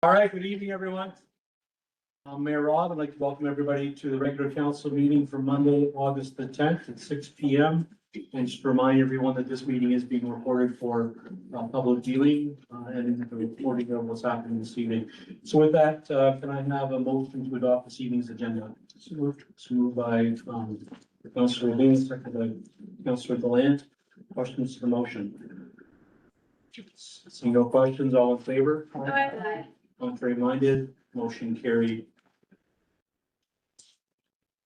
All right, good evening, everyone. I'm Mayor Rob. I'd like to welcome everybody to the regular council meeting for Monday, August the 10th at 6 p.m. And just to remind everyone that this meeting is being recorded for public viewing and the recording of what's happening this evening. So with that, can I have a motion to adopt this evening's agenda? So moved by Councillor Lee, seconded by Councillor Delant. Questions to the motion? See no questions, all in favor? Aye. Contrary minded, motion carried.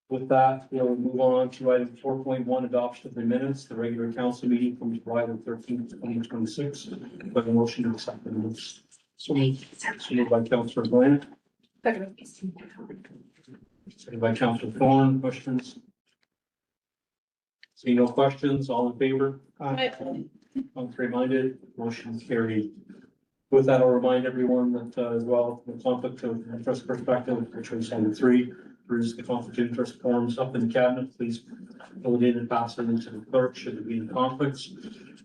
With that, we'll move on to item 4.1, adoption of the minutes, the regular council meeting from July the 13th, 2026. By the motion to accept the minutes. So moved by Councillor Bland. Seconded by Councillor Thorne. Questions? See no questions, all in favor? Aye. Contrary minded, motion carried. With that, I'll remind everyone that as well, from a conflict of interest perspective, which was on 3, there is the conflict of interest forms up in the cabinet. Please fill it in and pass it into the clerk should there be any conflicts.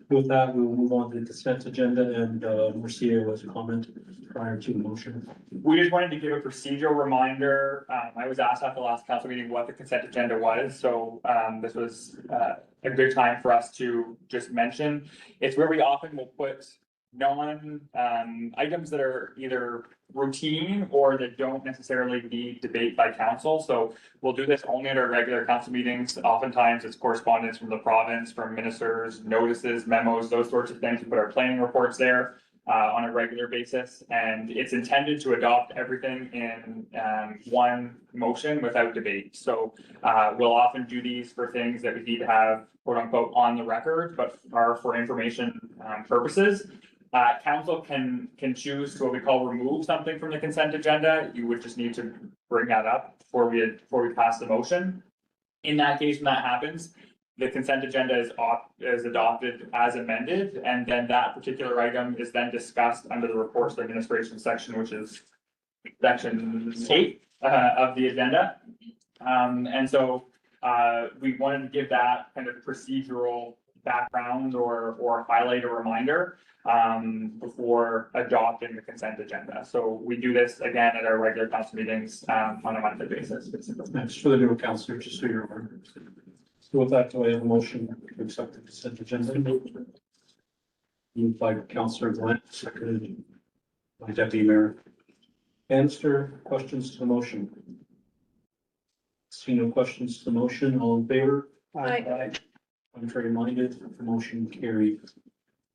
With that, we will move on to the consent agenda, and Marcia was a comment prior to the motion. We just wanted to give a procedural reminder. I was asked at the last council meeting what the consent agenda was, so this was a good time for us to just mention. It's where we often will put items that are either routine or that don't necessarily need debate by council. So we'll do this only at our regular council meetings. Oftentimes it's correspondence from the province, from ministers, notices, memos, those sorts of things. We put our planning reports there on a regular basis, and it's intended to adopt everything in one motion without debate. So we'll often do these for things that we need to have quote unquote on the record, but are for information purposes. Council can choose to what we call remove something from the consent agenda. You would just need to bring that up before we pass the motion. In that case, when that happens, the consent agenda is adopted as amended, and then that particular item is then discussed under the reports of administration section, which is section 8 of the agenda. And so we wanted to give that kind of procedural background or highlight a reminder before adopting the consent agenda. So we do this again at our regular council meetings on a monthly basis. Thanks for the new councillor, just so you're aware. So with that, do I have a motion to accept the consent agenda? Moved by Councillor Glenn, seconded by Deputy Mayor Bannister. Questions to the motion? See no questions to the motion, all in favor? Aye. Contrary minded, the motion carried.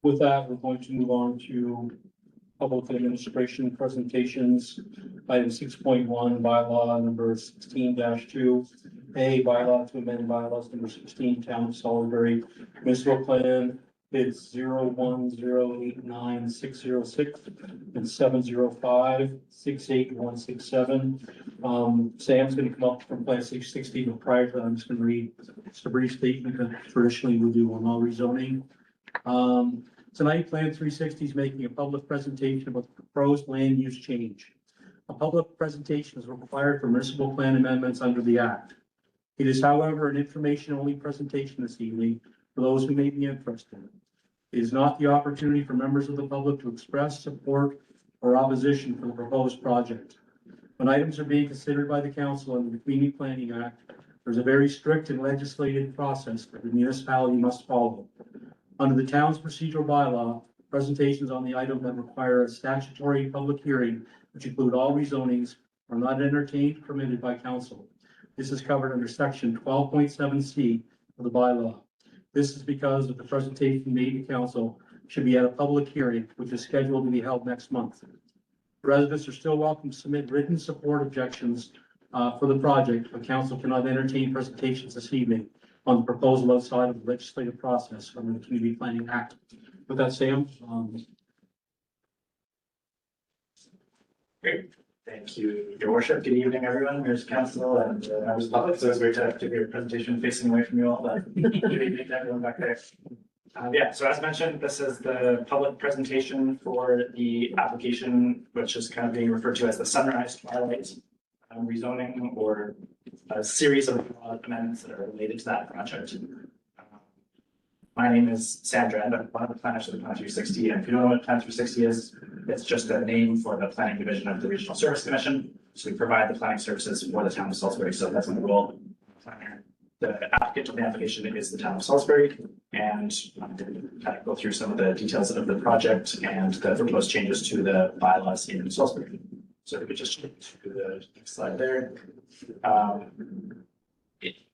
With that, we're going to move on to public administration presentations. Item 6.1, bylaw number 16-2. A, bylaw to amend bylaws number 16, Town of Salisbury Municipal Plan, bids 01089-606 and 705-68167. Sam's going to come up from Plan 660, but prior to that, I'm just going to read just a brief statement that traditionally we do on all rezoning. Tonight, Plan 360 is making a public presentation about the proposed land use change. A public presentation is required for municipal plan amendments under the Act. It is, however, an information-only presentation this evening for those who may be interested. It is not the opportunity for members of the public to express support or opposition for the proposed project. When items are being considered by the council under the Community Planning Act, there's a very strict and legislated process that the municipality must follow. Under the town's procedural bylaw, presentations on the item that require a statutory public hearing, which include all rezonings, are not entertained or permitted by council. This is covered under section 12.7C of the bylaw. This is because of the presentation made to council should be at a public hearing, which is scheduled to be held next month. Residents are still welcome to submit written support objections for the project, but council cannot entertain presentations this evening on the proposal outside of the legislative process under the Community Planning Act. With that, Sam. Great. Thank you, Your Worship. Good evening, everyone. Members of council and members of the public. So it's great to have your presentation facing away from you all, but good evening to everyone back there. Yeah, so as mentioned, this is the public presentation for the application, which is kind of being referred to as the Sunrise Twilight rezoning, or a series of amendments that are related to that project. My name is Sandra, and I'm one of the planners of the Plan 360. And if you don't know what Plan 360 is, it's just a name for the planning division of the Regional Service Commission. So we provide the planning services for the town of Salisbury. So that's my role. The applicant of the application is the town of Salisbury, and I'm going to kind of go through some of the details of the project and the proposed changes to the bylaws in Salisbury. So if we could just go to the next slide there.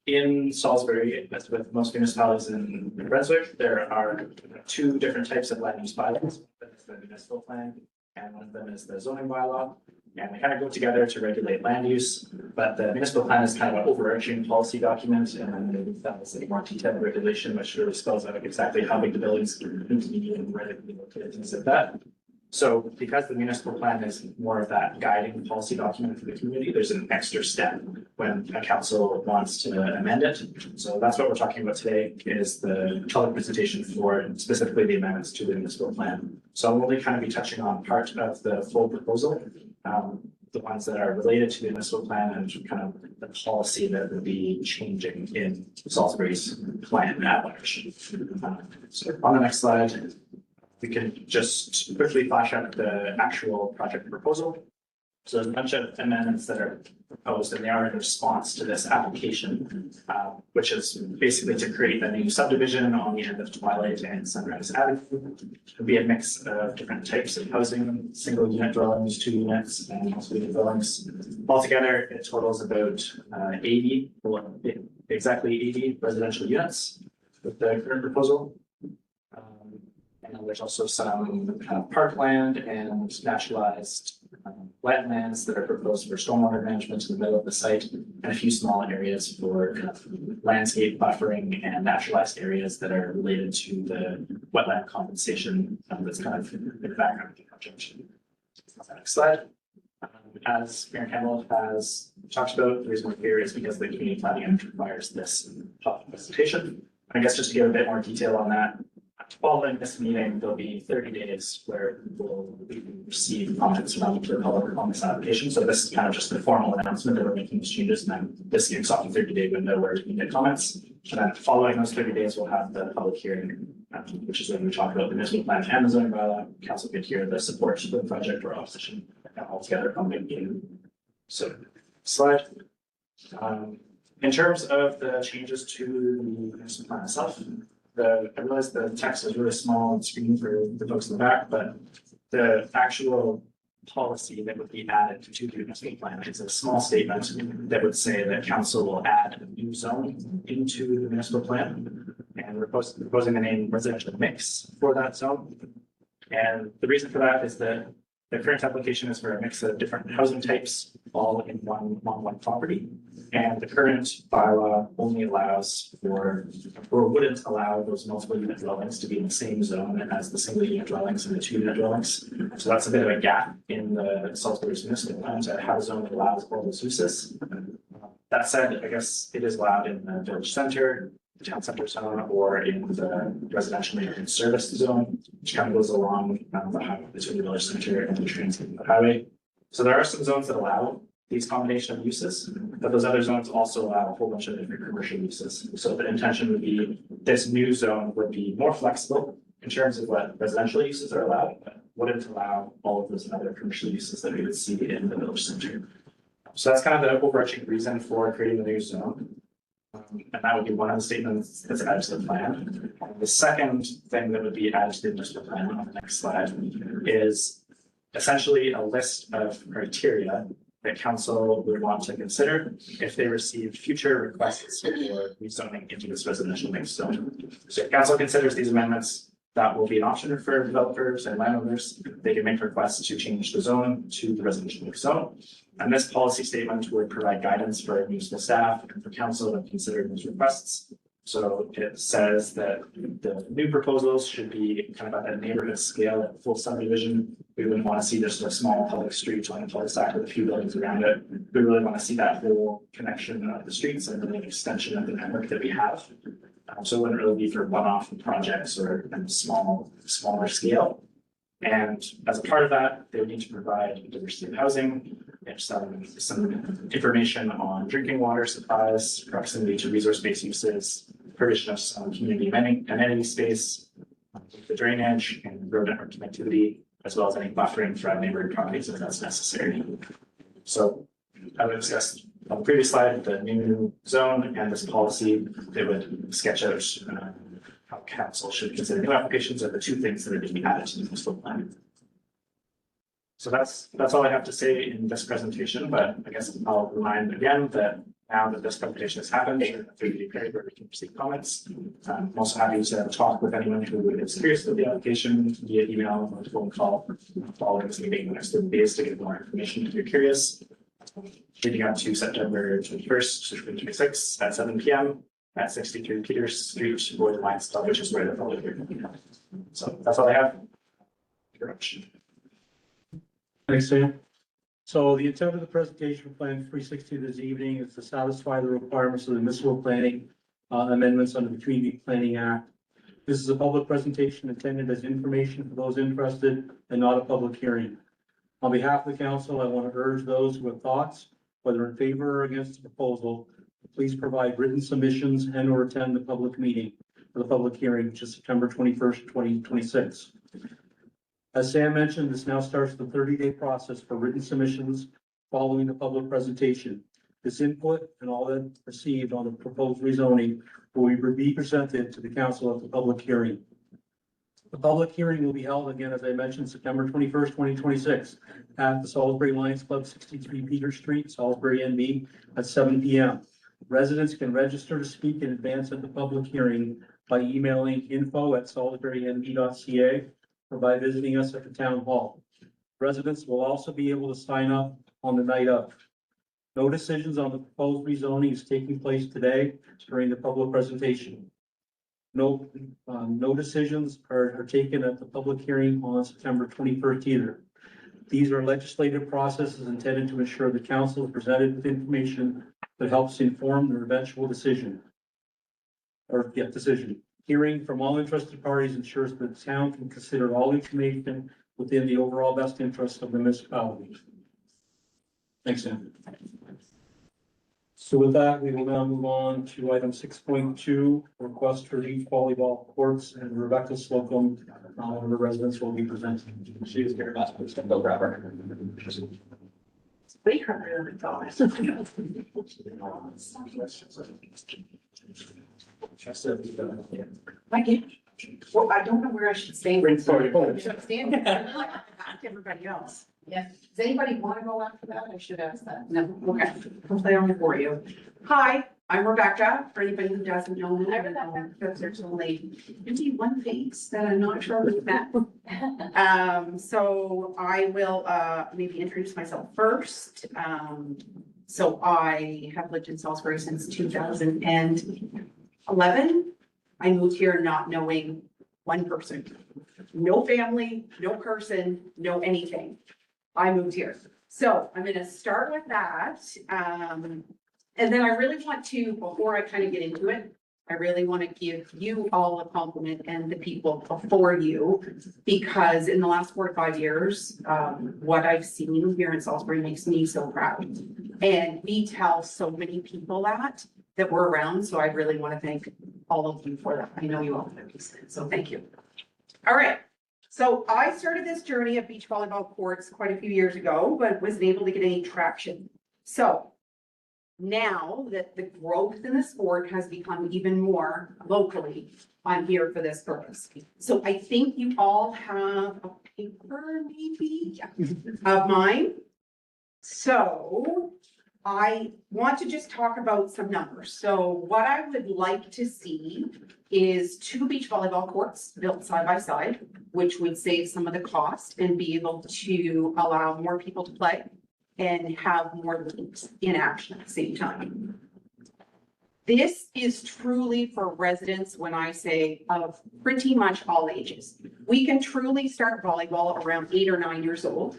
In Salisbury, as with most municipalities in New Brunswick, there are two different types of land use bylaws. One is the municipal plan, and one of them is the zoning bylaw. And they kind of go together to regulate land use, but the municipal plan is kind of an overarching policy document, and then that is a more detailed regulation, which really spells out exactly how big the buildings need to be and where they can be located, things like that. So because the municipal plan is more of that guiding policy document for the community, there's an extra step when a council wants to amend it. So that's what we're talking about today, is the public presentation for specifically the amendments to the municipal plan. So I'll only kind of be touching on part of the full proposal, the ones that are related to the municipal plan and kind of the policy that would be changing in Salisbury's plan at large. So on the next slide, we can just quickly flash up the actual project proposal. So there's a bunch of amendments that are proposed, and they are in response to this application, which is basically to create a new subdivision on the end of Twilight and Sunrise Avenue. It'll be a mix of different types of housing, single unit dwellings, 2 units, and multi-unit dwellings. Altogether, it totals about 80, well, exactly 80 residential units with the current proposal. And there's also some kind of parkland and naturalized wetlands that are proposed for stormwater management in the middle of the site, and a few small areas for kind of landscape buffering and naturalized areas that are related to the wetland compensation that's kind of in the background of the project. Next slide. As Mayor Campbell has talked about, the reason we're here is because the Community Planning Act requires this public presentation. I guess just to give a bit more detail on that, following this meeting, there'll be 30 days where we'll receive comments from the public on this application. So this is kind of just the formal announcement that we're making these changes, and then this kicks off a 30-day window where you can get comments. And then following those 30 days, we'll have the public hearing, which is when we talk about the municipal plan and the zoning bylaw. Council could hear the support for the project or opposition altogether from the meeting. So slide. In terms of the changes to the municipal plan itself, I realize the text is really small on the screen for the folks in the back, but the actual policy that would be added to the municipal plan is a small statement that would say that council will add a new zone into the municipal plan, and we're proposing the name residential mix for that zone. And the reason for that is that the current application is for a mix of different housing types all in one property. And the current bylaw only allows for, or wouldn't allow those multiple unit dwellings to be in the same zone as the single unit dwellings and the 2 unit dwellings. So that's a bit of a gap in the Salisbury's municipal plan to have a zone that allows all those uses. That said, I guess it is allowed in the village center, the town center zone, or in the residential neighborhood service zone, which kind of goes along the highway between the village center and the transit highway. So there are some zones that allow these combination of uses, but those other zones also allow a whole bunch of different commercial uses. So the intention would be this new zone would be more flexible in terms of what residential uses are allowed, but wouldn't allow all of those other commercial uses that we would see in the village center. So that's kind of the overarching reason for creating the new zone. And that would be one of the statements that's added to the plan. The second thing that would be added to the municipal plan on the next slide is essentially a list of criteria that council would want to consider if they receive future requests for rezoning into this residential mixed zone. So if council considers these amendments, that will be an option for developers and landowners. They can make requests to change the zone to the residential mixed zone. And this policy statement would provide guidance for municipal staff and for council to consider those requests. So it says that the new proposals should be kind of at a neighborhood scale at full subdivision. We wouldn't want to see just a small public street on a cul-de-sac with a few buildings around it. We really want to see that whole connection of the streets and really an extension of the network that we have. So it wouldn't really be for one-off projects or smaller scale. And as a part of that, they would need to provide diversity of housing and some information on drinking water supplies, proximity to resource-based uses, provision of some community amenity space, the drainage and road network connectivity, as well as any buffering throughout neighboring properties if that's necessary. So, as I discussed on the previous slide, the new zone and this policy, they would sketch out how council should consider new applications are the two things that are being added to the coastal plan. So that's all I have to say in this presentation, but I guess I'll remind again that now that this presentation has happened, we're in a 30-day period where we can receive comments. I'm also happy to talk with anyone who is curious about the application via email or phone call following this meeting in the next 30 days to get more information if you're curious. Leading up to September 21st, 2026 at 7 p.m. at 63 Peters Street, Boyd Lions Club, which is where the public hearing will be held. So that's all I have. Thank you very much. Thanks, Sam. So the intent of the presentation of Plan 360 this evening is to satisfy the requirements of the municipal planning amendments under the Community Planning Act. This is a public presentation intended as information for those interested and not a public hearing. On behalf of the council, I want to urge those who have thoughts, whether in favor or against the proposal, please provide written submissions and or attend the public meeting for the public hearing, which is September 21st, 2026. As Sam mentioned, this now starts the 30-day process for written submissions following the public presentation. This input and all that received on the proposed rezoning will be presented to the council at the public hearing. The public hearing will be held again, as I mentioned, September 21st, 2026 at the Salisbury Lions Club, 63 Peter Street, Salisbury, NB at 7 p.m. Residents can register to speak in advance at the public hearing by emailing info@salisburynb.ca or by visiting us at the town hall. Residents will also be able to sign up on the night of. No decisions on the proposed rezoning is taking place today during the public presentation. No decisions are taken at the public hearing on September 21st either. These are legislative processes intended to ensure the council is presented with information that helps inform their eventual decision. Hearing from all interested parties ensures that the town can consider all information within the overall best interest of the municipality. Thanks, Sam. So with that, we will now move on to item 6.2, request for beach volleyball courts, and Rebecca Slocum, one of the residents, will be presenting. She is here, last person, go grab her. Way harder than I thought. I get, well, I don't know where I should stand. Should I stand like everybody else? Yeah. Does anybody want to go after that? I should ask that. No, okay. I'll play on for you. Hi, I'm Rebecca. For anybody who doesn't know me, because there's only maybe one face that I'm not sure we've met. So I will maybe introduce myself first. So I have lived in Salisbury since 2011. I moved here not knowing one person, no family, no person, no anything. I moved here. So I'm going to start with that. And then I really want to, before I kind of get into it, I really want to give you all a compliment and the people before you, because in the last 4 to 5 years, what I've seen here in Salisbury makes me so proud. And we tell so many people that we're around. So I really want to thank all of you for that. I know you all know this, so thank you. All right. So I started this journey of beach volleyball courts quite a few years ago, but wasn't able to get any traction. So now that the growth in the sport has become even more locally, I'm here for this purpose. So I think you all have a paper maybe of mine. So I want to just talk about some numbers. So what I would like to see is 2 beach volleyball courts built side by side, which would save some of the cost and be able to allow more people to play and have more leagues in action at the same time. This is truly for residents when I say of pretty much all ages. We can truly start volleyball around 8 or 9 years old.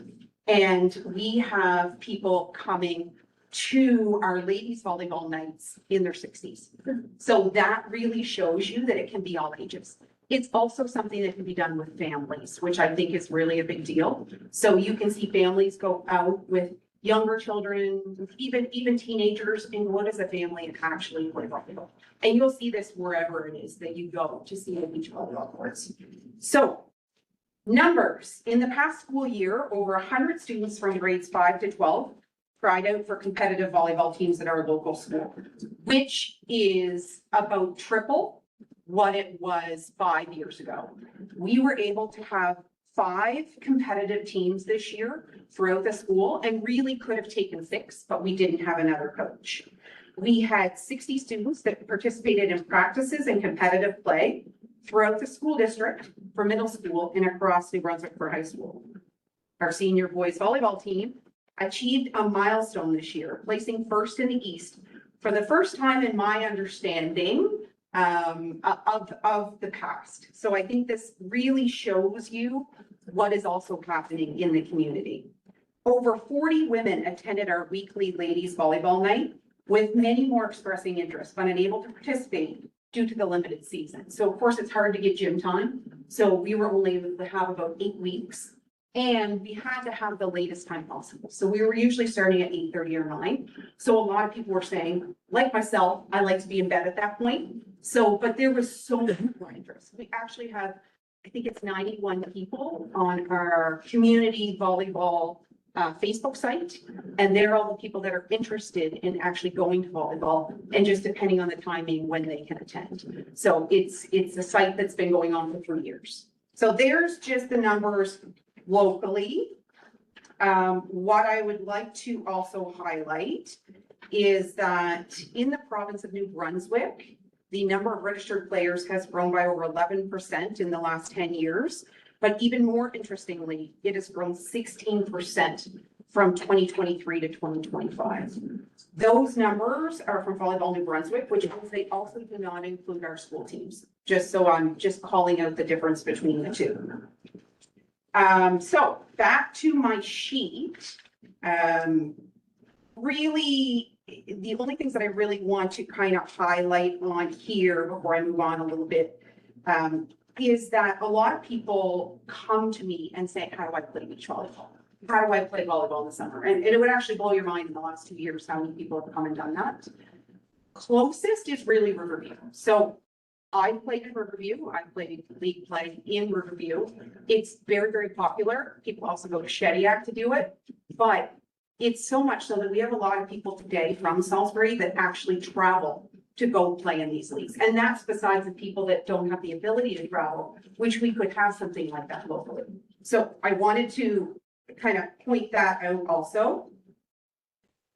And we have people coming to our ladies volleyball nights in their 60s. So that really shows you that it can be all ages. It's also something that can be done with families, which I think is really a big deal. So you can see families go out with younger children, even teenagers, and what is a family and actually play volleyball. And you'll see this wherever it is that you go to see the beach volleyball courts. So numbers, in the past school year, over 100 students from grades 5 to 12 tried out for competitive volleyball teams at our local school, which is about triple what it was 5 years ago. We were able to have 5 competitive teams this year throughout the school and really could have taken 6, but we didn't have another coach. We had 60 students that participated in practices and competitive play throughout the school district for middle school and across New Brunswick for high school. Our senior boys volleyball team achieved a milestone this year, placing first in the East for the first time in my understanding of the past. So I think this really shows you what is also happening in the community. Over 40 women attended our weekly ladies volleyball night, with many more expressing interest but unable to participate due to the limited season. So of course, it's hard to get gym time. So we were only able to have about 8 weeks, and we had to have the latest time possible. So we were usually starting at 8:30 or 9. So a lot of people were saying, like myself, I like to be in bed at that point. So, but there was so much more interest. We actually have, I think it's 91 people on our community volleyball Facebook site, and they're all the people that are interested in actually going to volleyball, and just depending on the timing when they can attend. So it's a site that's been going on for 3 years. So there's just the numbers locally. What I would like to also highlight is that in the province of New Brunswick, the number of registered players has grown by over 11% in the last 10 years. But even more interestingly, it has grown 16% from 2023 to 2025. Those numbers are from Volleyball New Brunswick, which means they also do not include our school teams. Just so I'm just calling out the difference between the two. So back to my sheet. Really, the only things that I really want to kind of highlight on here before I move on a little bit is that a lot of people come to me and say, how do I play beach volleyball? How do I play volleyball in the summer? And it would actually blow your mind in the last 2 years how many people have come and done that. Closest is really Riverview. So I played in Riverview. I played league play in Riverview. It's very, very popular. People also go to Shediac to do it, but it's so much so that we have a lot of people today from Salisbury that actually travel to go play in these leagues. And that's besides the people that don't have the ability to travel, which we could have something like that locally. So I wanted to kind of point that out also.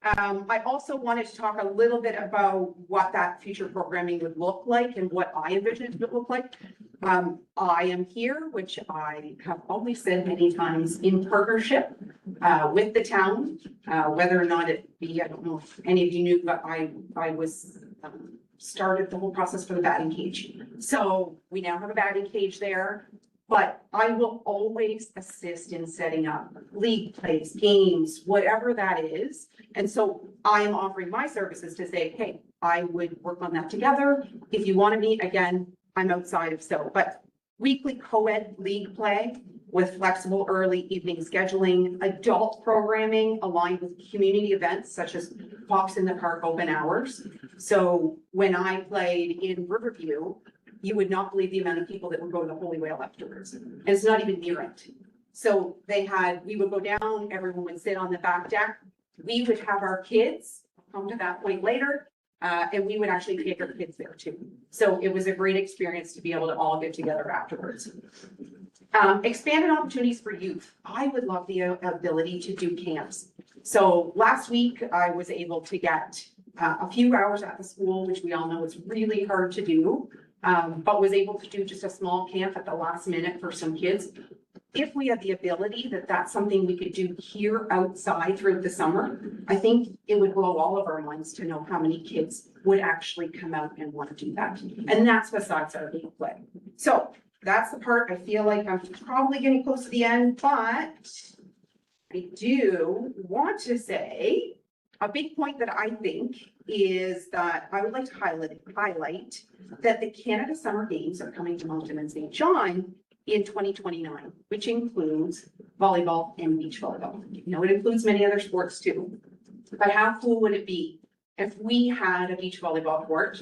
I also wanted to talk a little bit about what that future programming would look like and what I envision it would look like. I am here, which I have always said many times, in partnership with the town, whether or not it be, I don't know if any of you knew, but I was started the whole process for the batting cage. So we now have a batting cage there, but I will always assist in setting up league plays, games, whatever that is. And so I am offering my services to say, hey, I would work on that together. If you want to meet, again, I'm outside of so, but weekly co-ed league play with flexible early evening scheduling, adult programming aligned with community events such as Walks in the Park open hours. So when I played in Riverview, you would not believe the amount of people that would go to the Holy Whale afterwards. And it's not even near it. So we would go down, everyone would sit on the back deck. We would have our kids, I'll come to that point later, and we would actually take our kids there too. So it was a great experience to be able to all get together afterwards. Expanded opportunities for youth. I would love the ability to do camps. So last week I was able to get a few hours at the school, which we all know is really hard to do, but was able to do just a small camp at the last minute for some kids. If we had the ability that's something we could do here outside throughout the summer, I think it would blow all of our minds to know how many kids would actually come out and want to do that. And that's besides our league play. So that's the part I feel like I'm probably getting close to the end, but I do want to say a big point that I think is that I would like to highlight that the Canada Summer Games are coming to Moncton and St. John in 2029, which includes volleyball and beach volleyball. You know, it includes many other sports too. But how cool would it be if we had a beach volleyball court?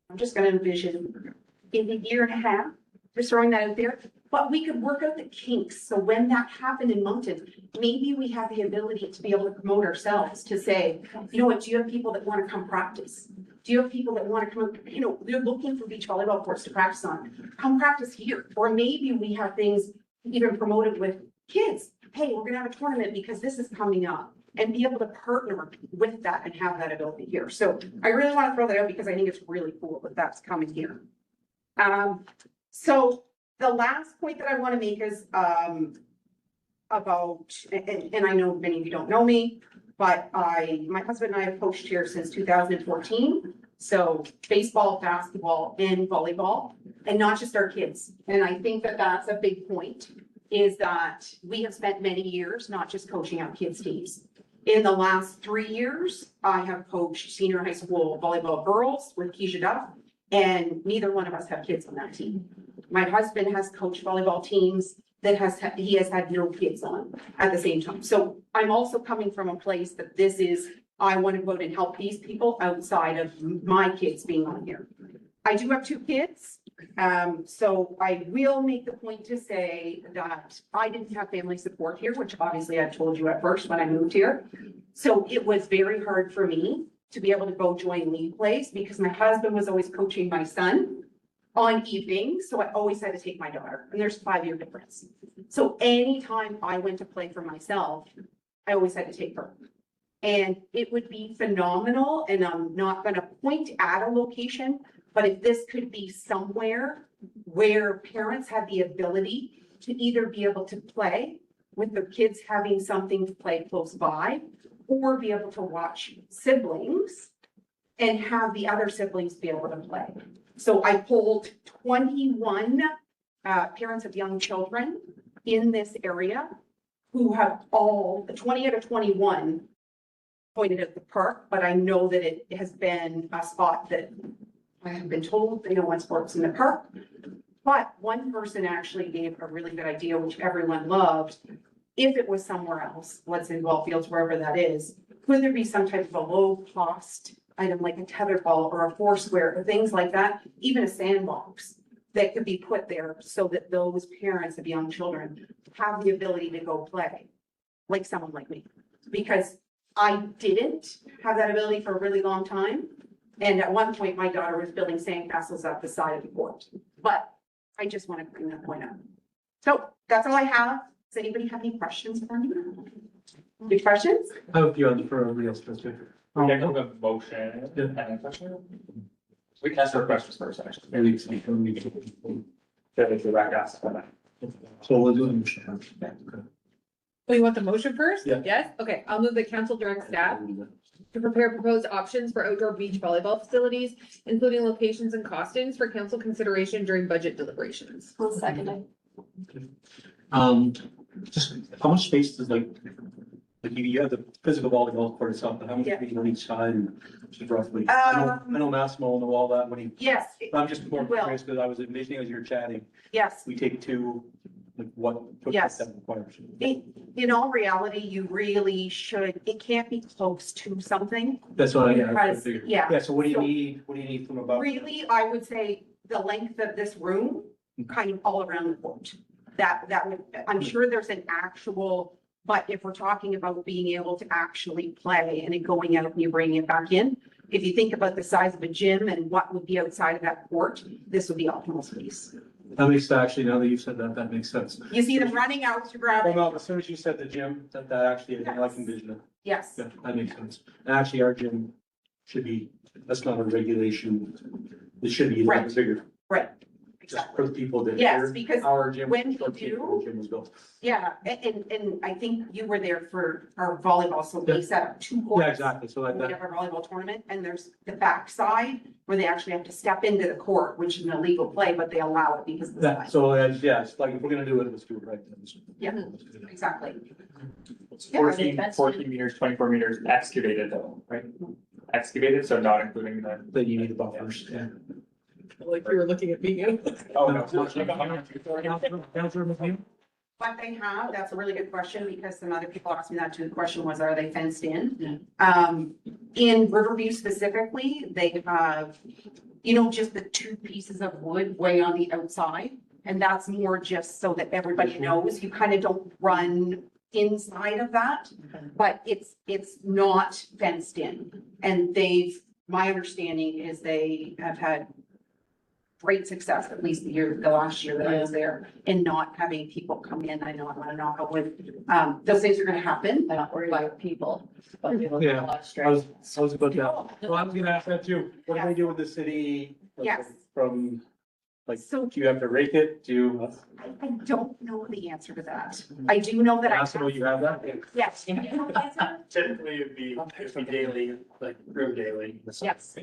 I'm just gonna envision in a year and a half, just throwing that out there, but we could work out the kinks. So when that happened in Moncton, maybe we have the ability to be able to promote ourselves to say, you know what, do you have people that want to come practice? Do you have people that want to come, you know, they're looking for beach volleyball courts to practice on, come practice here. Or maybe we have things even promoted with kids. Hey, we're gonna have a tournament because this is coming up, and be able to partner with that and have that ability here. So I really want to throw that out because I think it's really cool that that's coming here. So the last point that I want to make is, about, and I know many of you don't know me, but my husband and I have coached here since 2014. So baseball, basketball, and volleyball, and not just our kids. And I think that that's a big point, is that we have spent many years not just coaching our kids' teams. In the last 3 years, I have coached senior high school volleyball girls with Keisha Duff, and neither one of us have kids on that team. My husband has coached volleyball teams that he has had no kids on at the same time. So I'm also coming from a place that this is, I want to go out and help these people outside of my kids being on here. I do have 2 kids. So I will make the point to say that I didn't have family support here, which obviously I told you at first when I moved here. So it was very hard for me to be able to go join league plays because my husband was always coaching my son on evenings. So I always had to take my daughter, and there's a 5-year difference. So anytime I went to play for myself, I always had to take her. And it would be phenomenal, and I'm not gonna point at a location, but if this could be somewhere where parents have the ability to either be able to play with their kids having something to play close by, or be able to watch siblings and have the other siblings be able to play. So I polled 21 parents of young children in this area who have all, 20 out of 21 pointed at the park, but I know that it has been a spot that I have been told they don't want sports in the park. But one person actually gave a really good idea, which everyone loved. If it was somewhere else, let's say ball fields, wherever that is, could there be some type of a low cost item like a tetherball or a foursquare or things like that, even a sandbox that could be put there so that those parents of young children have the ability to go play like someone like me. Because I didn't have that ability for a really long time. And at one point, my daughter was building sandcastles up the side of the court. But I just want to bring that point up. So that's all I have. Does anybody have any questions for me? Any questions? I have a few other for everybody else, Mr. We can have a motion and a question. We can ask for questions first, actually. Maybe it's like, The back ask for that. so we'll do it. Okay. Oh, you want the motion first? Yeah. Yes, okay, I'll move the council direct staff to prepare proposed options for outdoor beach volleyball facilities, including locations and costings for council consideration during budget deliberations. I'll second it. Just how much space does like you have the physical volleyball court itself, but how much Yeah. space on each side and just roughly? I know Massimo will know all that when he, Yes, I'm just more Will. curious because I was envisioning as you were chatting, yes. we take 2, like what? Yes. That requires. In all reality, you really should, it can't be close to something. That's what I Because, figured. yeah, Yeah, so what do you So- need? What do you need from above? really, I would say the length of this room, kind of all around the court. That would, I'm sure there's an actual, but if we're talking about being able to actually play and then going out and you bringing it back in, if you think about the size of a gym and what would be outside of that court, this would be optimal space. That makes, actually, now that you've said that, that makes sense. You see them running out to grab Well, it? no, as soon as you said the gym, that actually, I like envision it. Yes, Yeah, that makes sense. And actually, our gym should be, that's not a regulation. It should be a little bit bigger, right. just Exactly. for the people that. Yes, because Our gym. when you our gym was built. Yeah, and I think you were there for our volleyball, so we Yeah. set up 2 courts. Yeah, exactly. So like We that, have a volleyball tournament, and there's the backside where they actually have to step into the court, which is an illegal play, but they allow it because of the that, size. so yeah, it's like if we're gonna do it, let's do it right then. Yeah. Exactly. It's Yeah, 14 meters, 24 meters excavated though, right? Excavated, so not including the. Then you need the buffers, yeah. Like you were looking at me. Oh, no. Councilor McNeil? What they have, that's a really good question, because some other people asked me that too. The question was, are they fenced in? In Riverview specifically, they have, you know, just the 2 pieces of wood way on the outside. And that's more just so that everybody knows, you kind of don't run inside of that, but it's not fenced in. And my understanding is they have had great success, at least the last year that I was there, in not having people come in. I know I want to knock on wood. Those things are gonna happen. They're not worried about people, but we look Yeah. at a lot of I stress. was about that. Well, I was gonna ask that too. What do they do with the city? like, Yes. From, like, So do you have to rake it? Do you? I don't know the answer to that. I do know that I. Possible you have that? Yes. You know the answer? Typically, it'd be daily, like room daily. Yes.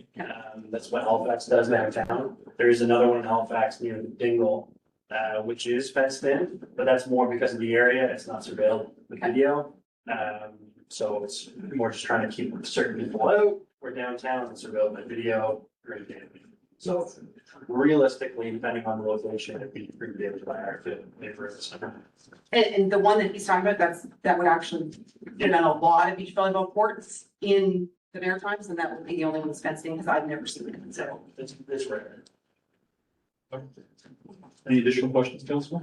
That's what Halifax does downtown. There is another one in Halifax near the Dingle, which is fenced in, but that's more because of the area. It's not surveilled with Okay. video. So it's more just trying to keep certain people out. Where downtown it's surveilled by video, room daily. So realistically, depending on the location, it'd be room daily by our neighborhoods. And the one that he's talking about, that would actually get on a lot of beach volleyball courts in the Maritimes, and that would be the only one that's fenced in, because I've never seen it. So. So it's rare. Any additional questions, Council?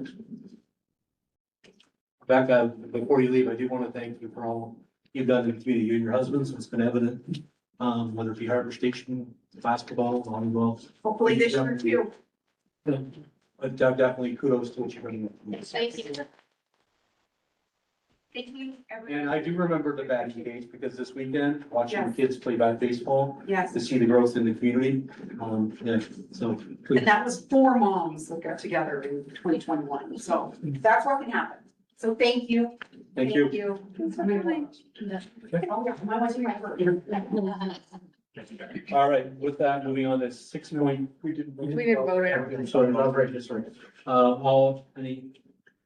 Rebecca, before you leave, I do want to thank you for all you've done in the community, you and your husband, so it's been evident. Whether it be Harbor Station, basketball, volleyball. Hopefully this year too. But definitely kudos to what you're doing. Thank you. Thank you, everyone. And I do remember the batting games because this weekend, watching Yes. kids play baseball, Yes, to see the growth in the community. Yeah, so. and that was 4 moms that got together in 2021, so that's what can happen. So thank you. Thank you. All right, with that, moving on to 6 point. We didn't vote on Sorry, not right, sorry. Any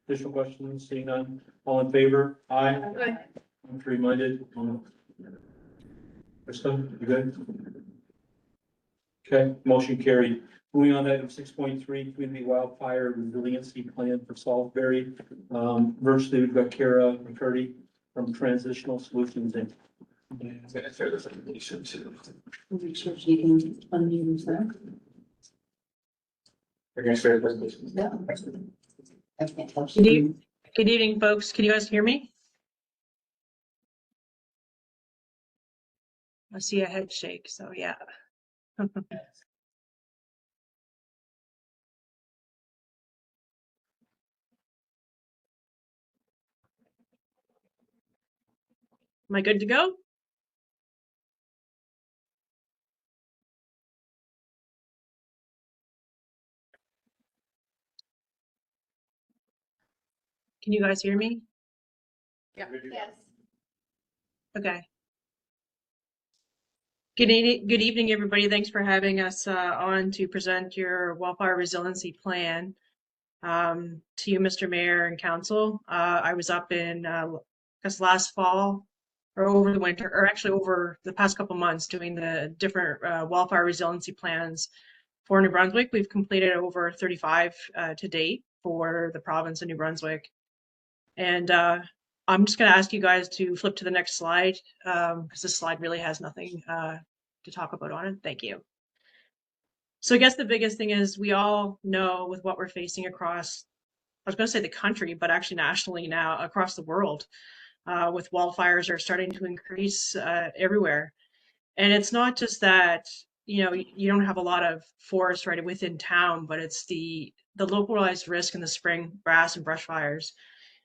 additional questions? Seeing none, all in favor? Aye. I'm reminded. Krista, you good? Okay, motion carried. Moving on to item 6.3, community wildfire resiliency plan for Salisbury. Virtually, we've got Kara McCurdy from Transitional Solutions Inc. I'm gonna share this information too. Make sure she can unmute herself. We're gonna share this information. Yeah. I can't tell. Good evening, folks. Can you guys hear me? I see a head shake, so yeah. Am I good to go? Can you guys hear me? Yes. Okay. Good evening, everybody. Thanks for having us on to present your wildfire resiliency plan to you, Mr. Mayor and Council. I was up in, I guess last fall or over the winter, or actually over the past couple months doing the different wildfire resiliency plans for New Brunswick. We've completed over 35 to date for the province of New Brunswick. And I'm just going to ask you guys to flip to the next slide because this slide really has nothing to talk about on it. Thank you. So I guess the biggest thing is we all know with what we're facing across, I was going to say the country, but actually nationally now across the world, with wildfires are starting to increase everywhere. And it's not just that, you know, you don't have a lot of forest right within town, but it's the localized risk in the spring grass and brush fires.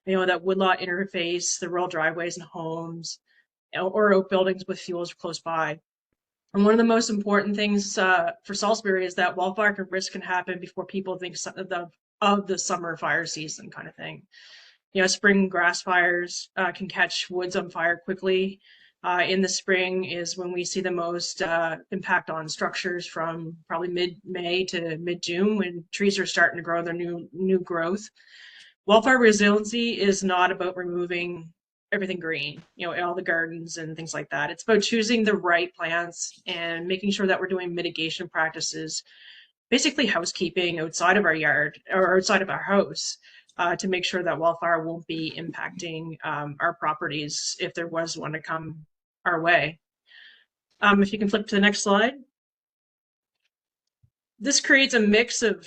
You know, that woodlot interface, the rural driveways and homes, or outbuildings with fuels close by. And one of the most important things for Salisbury is that wildfire risk can happen before people think of the summer fire season kind of thing. You know, spring grass fires can catch woods on fire quickly. In the spring is when we see the most impact on structures from probably mid-May to mid-June when trees are starting to grow their new growth. Wildfire resiliency is not about removing everything green, you know, all the gardens and things like that. It's about choosing the right plants and making sure that we're doing mitigation practices, basically housekeeping outside of our yard or outside of our house to make sure that wildfire won't be impacting our properties if there was one to come our way. If you can flip to the next slide. This creates a mix of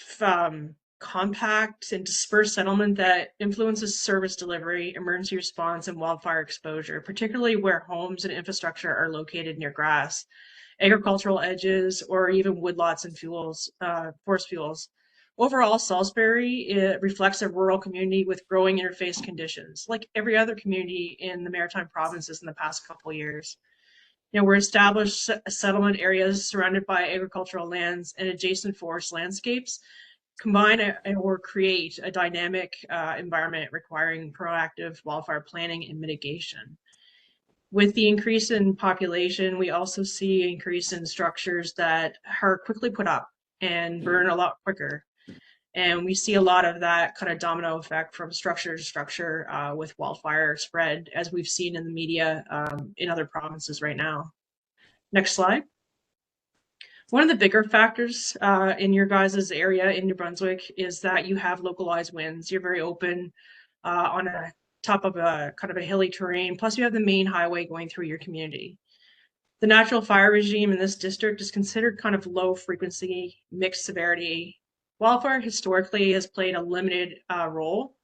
compact and dispersed settlement that influences service delivery, emergency response, and wildfire exposure, particularly where homes and infrastructure are located near grass, agricultural edges, or even woodlots and fuels, forest fuels. Overall, Salisbury reflects a rural community with growing interface conditions, like every other community in the Maritime provinces in the past couple of years. We're established settlement areas surrounded by agricultural lands and adjacent forest landscapes combine or create a dynamic environment requiring proactive wildfire planning and mitigation. With the increase in population, we also see an increase in structures that are quickly put up and burn a lot quicker. And we see a lot of that kind of domino effect from structure to structure with wildfire spread, as we've seen in the media in other provinces right now. Next slide. One of the bigger factors in your guys' area in New Brunswick is that you have localized winds. You're very open on a top of a kind of a hilly terrain. Plus you have the main highway going through your community. The natural fire regime in this district is considered kind of low frequency, mixed severity. Wildfire historically has played a limited role,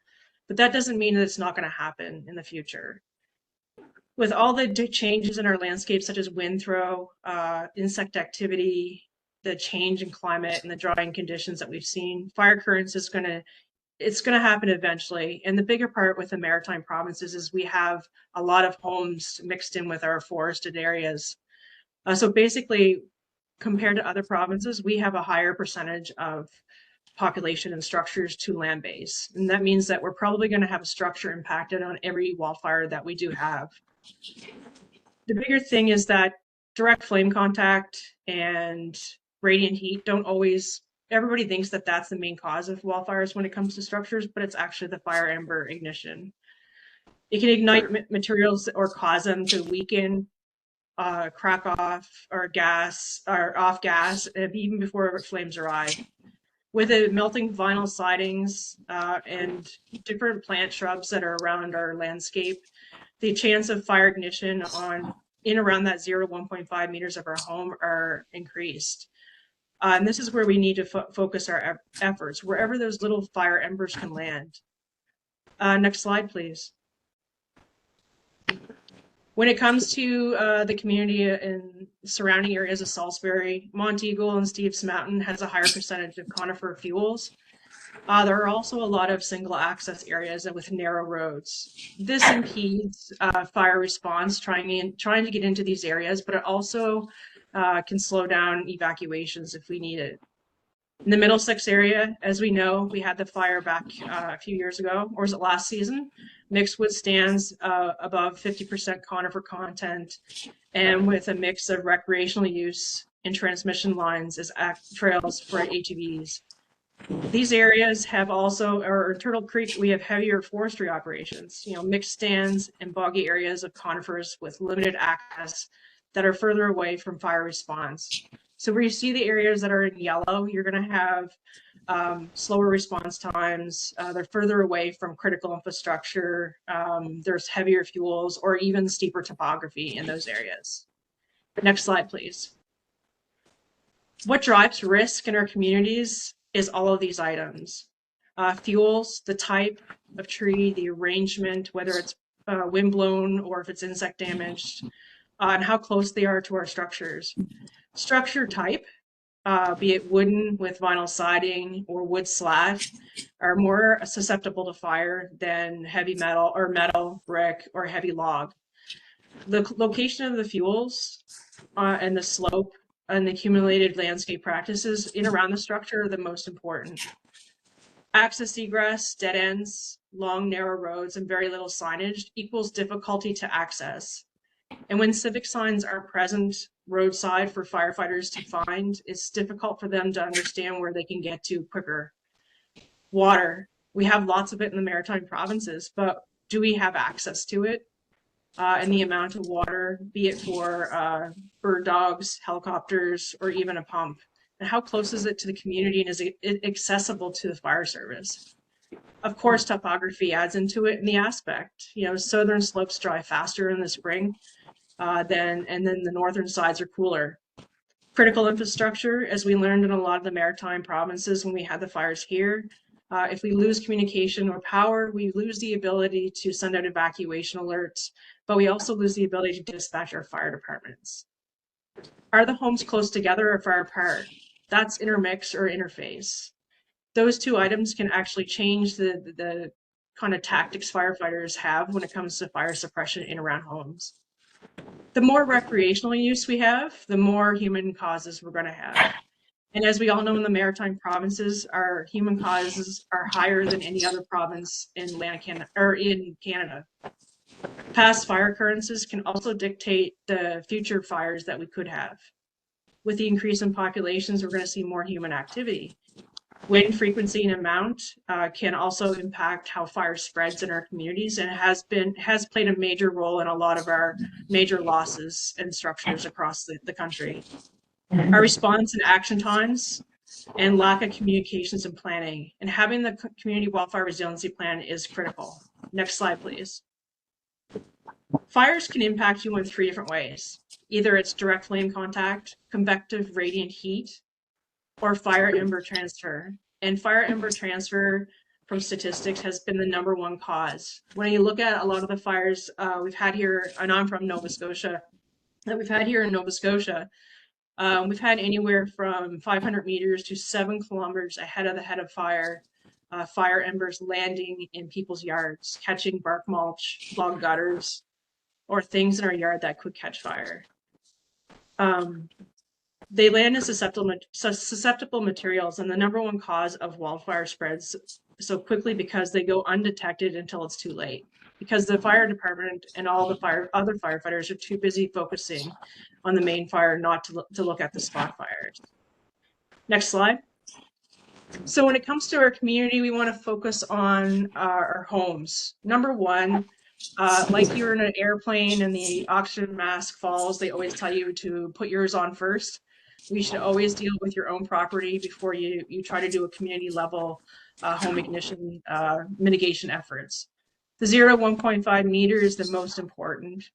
but that doesn't mean that it's not going to happen in the future. With all the changes in our landscape, such as wind throw, insect activity, the change in climate and the drying conditions that we've seen, fire currents is it's gonna happen eventually. And the bigger part with the Maritime provinces is we have a lot of homes mixed in with our forested areas. So basically, compared to other provinces, we have a higher percentage of population and structures to land base. And that means that we're probably gonna have a structure impacted on every wildfire that we do have. The bigger thing is that direct flame contact and radiant heat don't always, everybody thinks that that's the main cause of wildfires when it comes to structures, but it's actually the fire ember ignition. It can ignite materials or cause them to weaken, crack off, or off gas, even before flames arrive. With the melting vinyl sidings and different plant shrubs that are around our landscape, the chance of fire ignition in around that 0 to 1.5 meters of our home are increased. And this is where we need to focus our efforts, wherever those little fire embers can land. Next slide, please. When it comes to the community and surrounding areas of Salisbury, Monteagle and Steves Mountain has a higher percentage of conifer fuels. There are also a lot of single access areas with narrow roads. This impedes fire response trying to get into these areas, but it also can slow down evacuations if we need it. In the Middlesex area, as we know, we had the fire back a few years ago, or was it last season? Mixed wood stands above 50% conifer content, and with a mix of recreational use and transmission lines as trails for ATVs. These areas have also, or in Turtle Creek, we have heavier forestry operations, mixed stands and boggy areas of conifers with limited access that are further away from fire response. So where you see the areas that are in yellow, you're going to have slower response times. They're further away from critical infrastructure. There's heavier fuels or even steeper topography in those areas. Next slide, please. What drives risk in our communities is all of these items. Fuels, the type of tree, the arrangement, whether it's windblown or if it's insect damaged, and how close they are to our structures. Structure type, be it wooden with vinyl siding or wood slat, are more susceptible to fire than heavy metal or metal, brick, or heavy log. The location of the fuels and the slope and the accumulated landscape practices in around the structure are the most important. Access egress, dead ends, long narrow roads, and very little signage equals difficulty to access. And when civic signs aren't present roadside for firefighters to find, it's difficult for them to understand where they can get to quicker. Water, we have lots of it in the Maritime provinces, but do we have access to it? And the amount of water, be it for bird dogs, helicopters, or even a pump. And how close is it to the community, and is it accessible to the fire service? Of course, topography adds into it in the aspect. You know, southern slopes dry faster in the spring and then the northern sides are cooler. Critical infrastructure, as we learned in a lot of the maritime provinces when we had the fires here, if we lose communication or power, we lose the ability to send out evacuation alerts, but we also lose the ability to dispatch our fire departments. Are the homes close together or far apart? That's intermix or interface. Those two items can actually change the kind of tactics firefighters have when it comes to fire suppression in around homes. The more recreational use we have, the more human causes we're going to have. And as we all know in the maritime provinces, our human causes are higher than any other province in Canada or in Canada. Past fire occurrences can also dictate the future fires that we could have. With the increase in populations, we're going to see more human activity. Wind frequency and amount can also impact how fire spreads in our communities, and it has played a major role in a lot of our major losses and structures across the country. Our response and action times and lack of communications and planning, and having the community wildfire resiliency plan is critical. Next slide, please. Fires can impact you in 3 different ways. Either it's direct flame contact, convective radiant heat, or fire ember transfer. And fire ember transfer from statistics has been the #1 cause. When you look at a lot of the fires we've had here, and I'm from Nova Scotia, that we've had here in Nova Scotia, we've had anywhere from 500 meters to 7 kilometers ahead of the head of fire, fire embers landing in people's yards, catching bark mulch, log gutters, or things in our yard that could catch fire. They land in susceptible materials, and the #1 cause of wildfire spreads so quickly because they go undetected until it's too late. Because the fire department and all the other firefighters are too busy focusing on the main fire, not to look at the spot fires. Next slide. So when it comes to our community, we want to focus on our homes. #1, like you're in an airplane and the oxygen mask falls, they always tell you to put yours on first. We should always deal with your own property before you try to do a community level home ignition mitigation efforts. The 0 to 1.5 meter is the most important,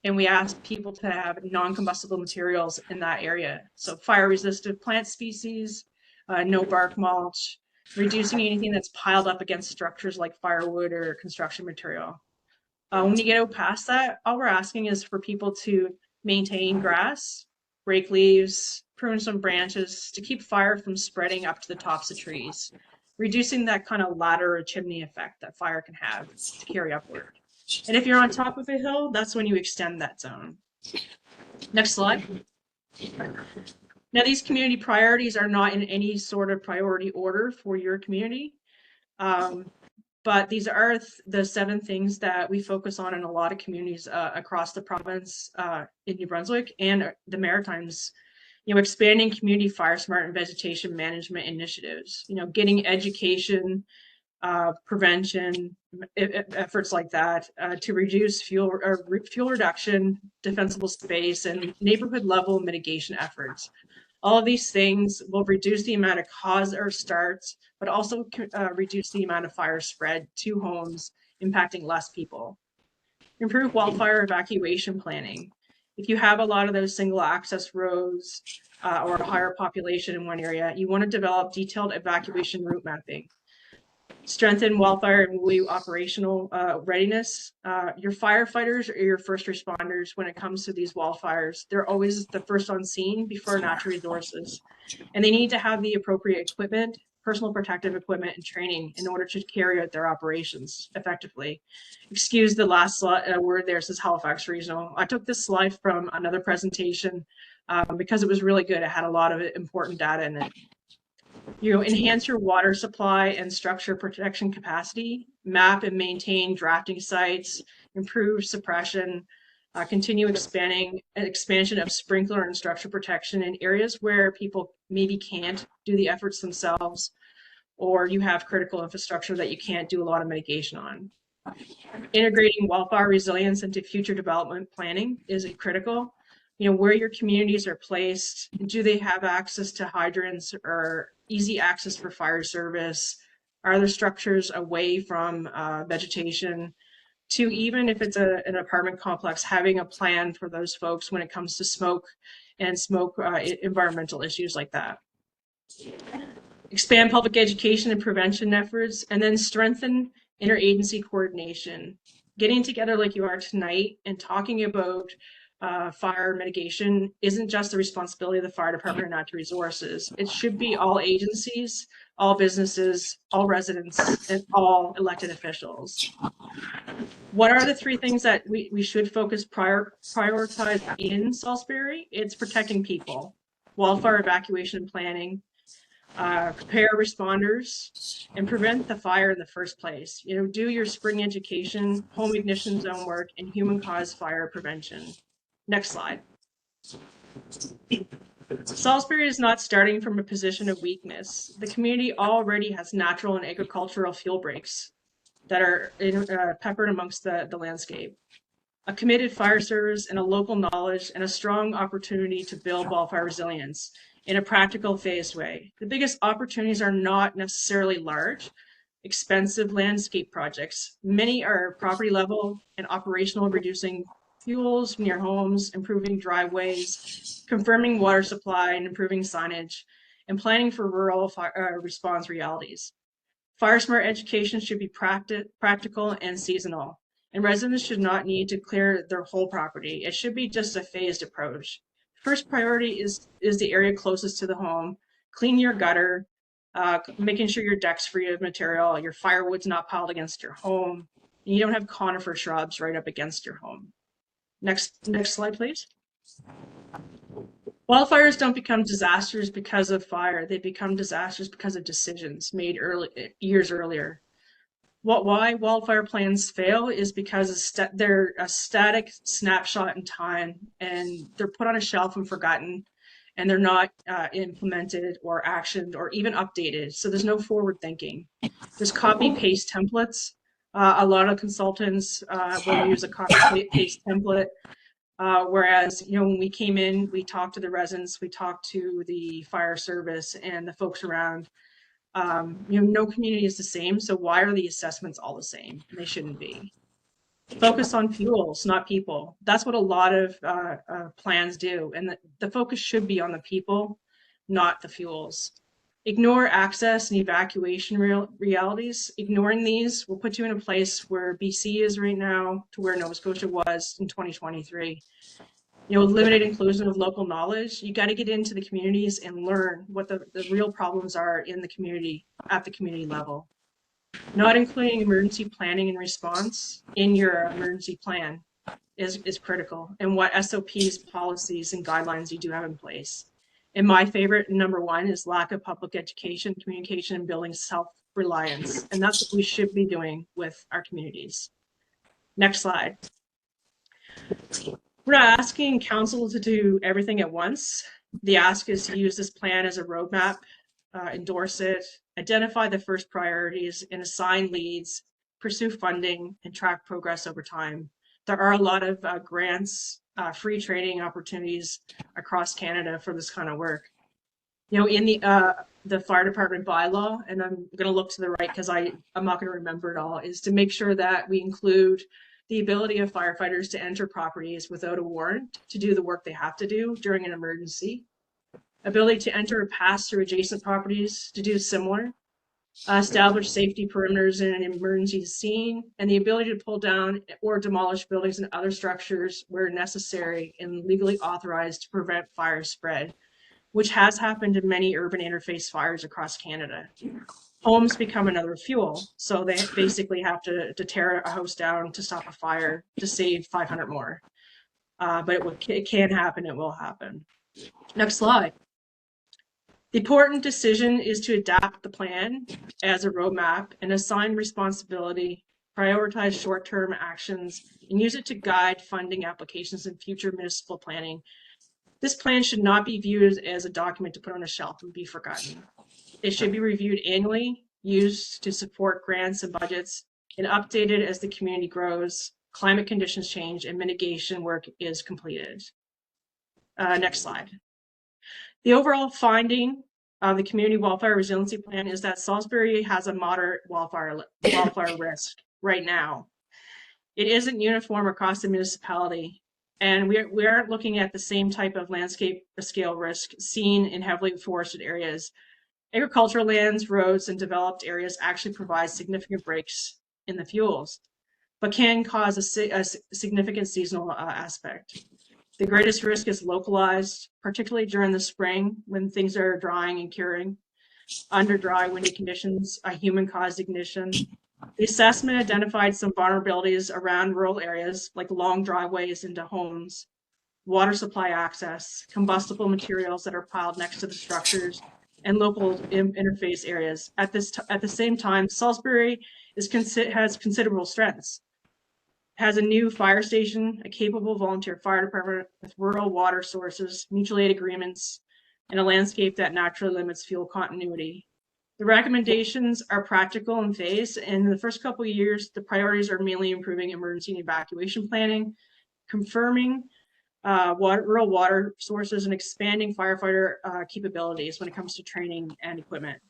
and we ask people to have non-combustible materials in that area. So fire-resistant plant species, no bark mulch, reducing anything that's piled up against structures like firewood or construction material. When you get out past that, all we're asking is for people to maintain grass, break leaves, prune some branches to keep fire from spreading up to the tops of trees, reducing that kind of ladder or chimney effect that fire can have to carry upward. And if you're on top of a hill, that's when you extend that zone. Next slide. Now, these community priorities are not in any sort of priority order for your community, but these are the 7 things that we focus on in a lot of communities across the province in New Brunswick and the Maritimes. You know, expanding community fire smart and vegetation management initiatives, you know, getting education, prevention efforts like that to reduce fuel reduction, defensible space, and neighborhood level mitigation efforts. All of these things will reduce the amount of cause or starts, but also reduce the amount of fire spread to homes, impacting less people. Improve wildfire evacuation planning. If you have a lot of those single access roads or a higher population in one area, you want to develop detailed evacuation route mapping. Strengthen wildfire and WUI operational readiness. Your firefighters or your first responders, when it comes to these wildfires, they're always the first on scene before natural resources. And they need to have the appropriate equipment, personal protective equipment, and training in order to carry out their operations effectively. Excuse the last word there, says Halifax Regional. I took this slide from another presentation because it was really good. It had a lot of important data in it. You know, enhance your water supply and structure protection capacity, map and maintain drafting sites, improve suppression, continue expansion of sprinkler and structure protection in areas where people maybe can't do the efforts themselves, or you have critical infrastructure that you can't do a lot of mitigation on. Integrating wildfire resilience into future development planning is critical. You know, where your communities are placed, do they have access to hydrants or easy access for fire service, Are there structures away from vegetation? To even if it's an apartment complex, having a plan for those folks when it comes to smoke and environmental issues like that. Expand public education and prevention efforts, and then strengthen interagency coordination. Getting together like you are tonight and talking about fire mitigation isn't just the responsibility of the fire department or natural resources. It should be all agencies, all businesses, all residents, and all elected officials. What are the 3 things that we should prioritize in Salisbury? It's protecting people, wildfire evacuation planning, prepare responders, and prevent the fire in the first place. You know, do your spring education, home ignition zone work, and human caused fire prevention. Next slide. Salisbury is not starting from a position of weakness. The community already has natural and agricultural fuel breaks that are peppered amongst the landscape. A committed fire service and a local knowledge and a strong opportunity to build wildfire resilience in a practical, phased way. The biggest opportunities are not necessarily large, expensive landscape projects. Many are property level and operational, reducing fuels near homes, improving driveways, confirming water supply and improving signage, and planning for rural response realities. Fire smart education should be practical and seasonal, and residents should not need to clear their whole property. It should be just a phased approach. First priority is the area closest to the home. Clean your gutter, making sure your deck's free of material, your firewood's not piled against your home, and you don't have conifer shrubs right up against your home. Next slide, please. Wildfires don't become disasters because of fire. They become disasters because of decisions made years earlier. Why wildfire plans fail is because they're a static snapshot in time, and they're put on a shelf and forgotten, and they're not implemented or actioned or even updated. So there's no forward thinking. There's copy-paste templates. A lot of consultants will use a copy-paste template. Whereas, you know, when we came in, we talked to the residents, we talked to the fire service and the folks around. You know, no community is the same, so why are the assessments all the same? They shouldn't be. Focus on fuels, not people. That's what a lot of plans do, and the focus should be on the people, not the fuels. Ignore access and evacuation realities. Ignoring these will put you in a place where BC is right now to where Nova Scotia was in 2023. You know, limited inclusion of local knowledge. You got to get into the communities and learn what the real problems are in the community at the community level. Not including emergency planning and response in your emergency plan is critical, and what SOPs, policies, and guidelines you do have in place. And my favorite, number 1, is lack of public education, communication, and building self-reliance. And that's what we should be doing with our communities. Next slide. We're not asking council to do everything at once. The ask is to use this plan as a roadmap, endorse it, identify the first priorities, and assign leads, pursue funding, and track progress over time. There are a lot of grants, free training opportunities across Canada for this kind of work. You know, in the fire department bylaw, and I'm going to look to the right because I'm not going to remember it all, is to make sure that we include the ability of firefighters to enter properties without a warrant to do the work they have to do during an emergency, ability to enter or pass through adjacent properties to do similar, establish safety perimeters in an emergency scene, and the ability to pull down or demolish buildings and other structures where necessary and legally authorized to prevent fire spread, which has happened in many urban interface fires across Canada. Homes become another fuel, so they basically have to tear a house down to stop a fire to save 500 more. But it can happen, it will happen. Next slide. The important decision is to adapt the plan as a roadmap and assign responsibility, prioritize short-term actions, and use it to guide funding applications in future municipal planning. This plan should not be viewed as a document to put on a shelf and be forgotten. It should be reviewed annually, used to support grants and budgets, and updated as the community grows, climate conditions change, and mitigation work is completed. Next slide. The overall finding of the Community Wildfire Resiliency Plan is that Salisbury has a moderate wildfire risk right now. It isn't uniform across the municipality, and we aren't looking at the same type of landscape scale risk seen in heavily forested areas. Agricultural lands, roads, and developed areas actually provide significant breaks in the fuels, but can cause a significant seasonal aspect. The greatest risk is localized, particularly during the spring when things are drying and curing. Under dry, windy conditions, a human-caused ignition. The assessment identified some vulnerabilities around rural areas, like long driveways into homes, water supply access, combustible materials that are piled next to the structures, and local interface areas. At the same time, Salisbury has considerable strengths. Has a new fire station, a capable volunteer fire department with rural water sources, mutual aid agreements, and a landscape that naturally limits fuel continuity. The recommendations are practical and phased. In the first couple of years, the priorities are mainly improving emergency and evacuation planning, confirming rural water sources, and expanding firefighter capabilities when it comes to training and equipment.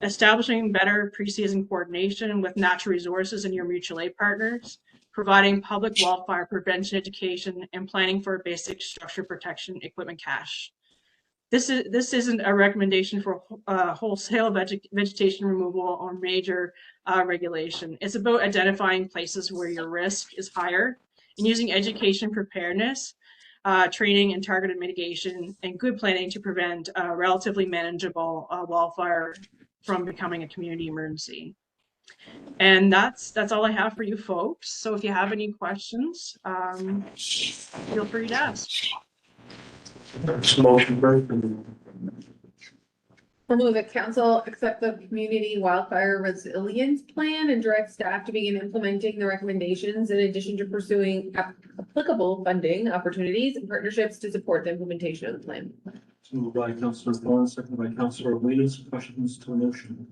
Establishing better pre-season coordination with natural resources and your mutual aid partners, providing public wildfire prevention education, and planning for a basic structure protection equipment cache. This isn't a recommendation for wholesale vegetation removal or major regulation. It's about identifying places where your risk is higher and using education preparedness, training and targeted mitigation, and good planning to prevent relatively manageable wildfire from becoming a community emergency. And that's all I have for you folks. So if you have any questions, feel free to ask. Motion first. We'll move that council accept the Community Wildfire Resilience Plan and direct staff to begin implementing the recommendations in addition to pursuing applicable funding opportunities and partnerships to support the implementation of the plan. It's moved by Councillor Thorne, seconded by Councillor Williams. Questions to the motion?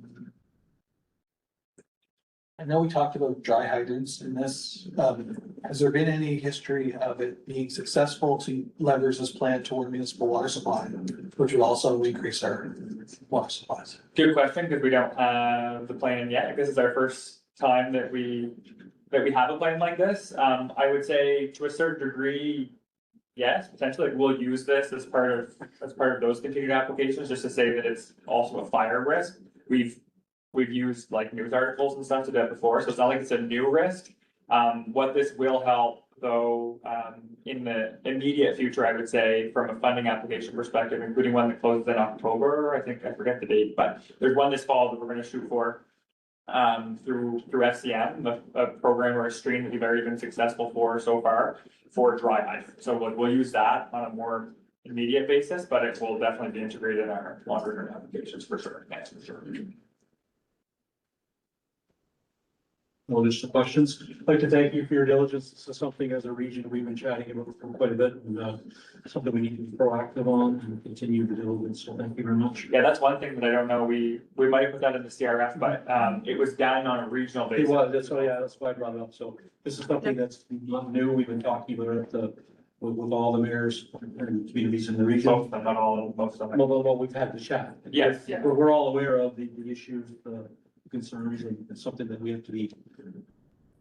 I know we talked about dry hydrants in this. Has there been any history of it being successful to leverage this plan toward municipal water supply, which would also increase our water supplies? Good question, because we don't have the plan yet. This is our first time that we have a plan like this. I would say to a certain degree, yes, potentially we'll use this as part of those continued applications, just to say that it's also a fire risk. We've used like news articles and stuff to do that before, so it's not like it's a new risk. What this will help though, in the immediate future, I would say from a funding application perspective, including one that closes in October, I think, I forget the date, but there's one this fall that we're gonna shoot for through FCM, a program or a stream that we've already been successful for so far for dry hydro. So we'll use that on a more immediate basis, but it will definitely be integrated in our longer term applications for sure. That's for sure. No additional questions. I'd like to thank you for your diligence. This is something as a region we've been chatting about for quite a bit, and something we need to be proactive on and continue to diligence. So thank you very much. Yeah, that's one thing that I don't know. We might have put that in the CRF, but it was done on a regional It basis. was, that's why I brought it up. So this is something that's not new. We've been talking about it with all the mayors and communities in the region. Most of them, not all, most of them. Well, we've had the chat. Yes, yeah. We're all aware of the issues, the concerns, and it's something that we have to be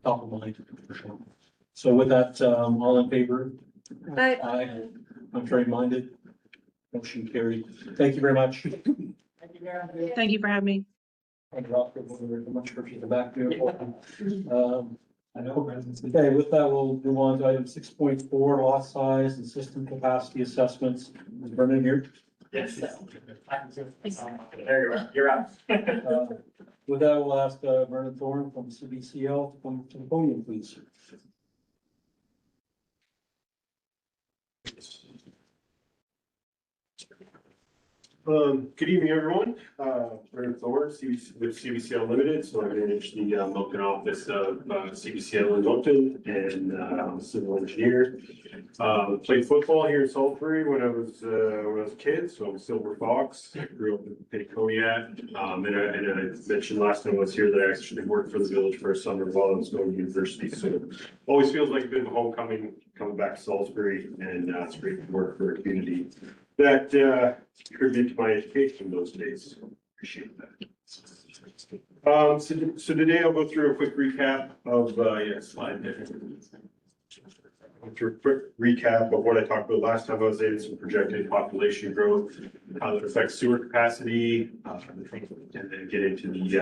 top of mind for sure. So with that, all in favor? Aye. Contrary minded? Motion carried. Thank you very much. Thank you for having me. Thank you all very much for the back there. I know. Okay, with that, we'll move on to item 6.4, lot size and system capacity assessments. Is Brendan here? Yes. There you are. You're up. With that, we'll ask Bernard Thorne from CBCL to come to the podium, please. Good evening, everyone. Bernard Thorne, with CBCL Limited. So I manage the Moncton office of CBCL in Moncton, and I'm a civil engineer. Played football here in Salisbury when I was a kid. So I'm a Silver Fox. I grew up in Pinnaconiat. And I mentioned last time I was here that I actually worked for the village for a summer while I was going to university. So it always feels like a bit of a homecoming coming back to Salisbury, and it's great to work for a community that contributed to my education in those days. Appreciate that. So today I'll go through a quick recap of, slide there. Go through a quick recap of what I talked about last time I was in, some projected population growth, how that affects sewer capacity, and then get into the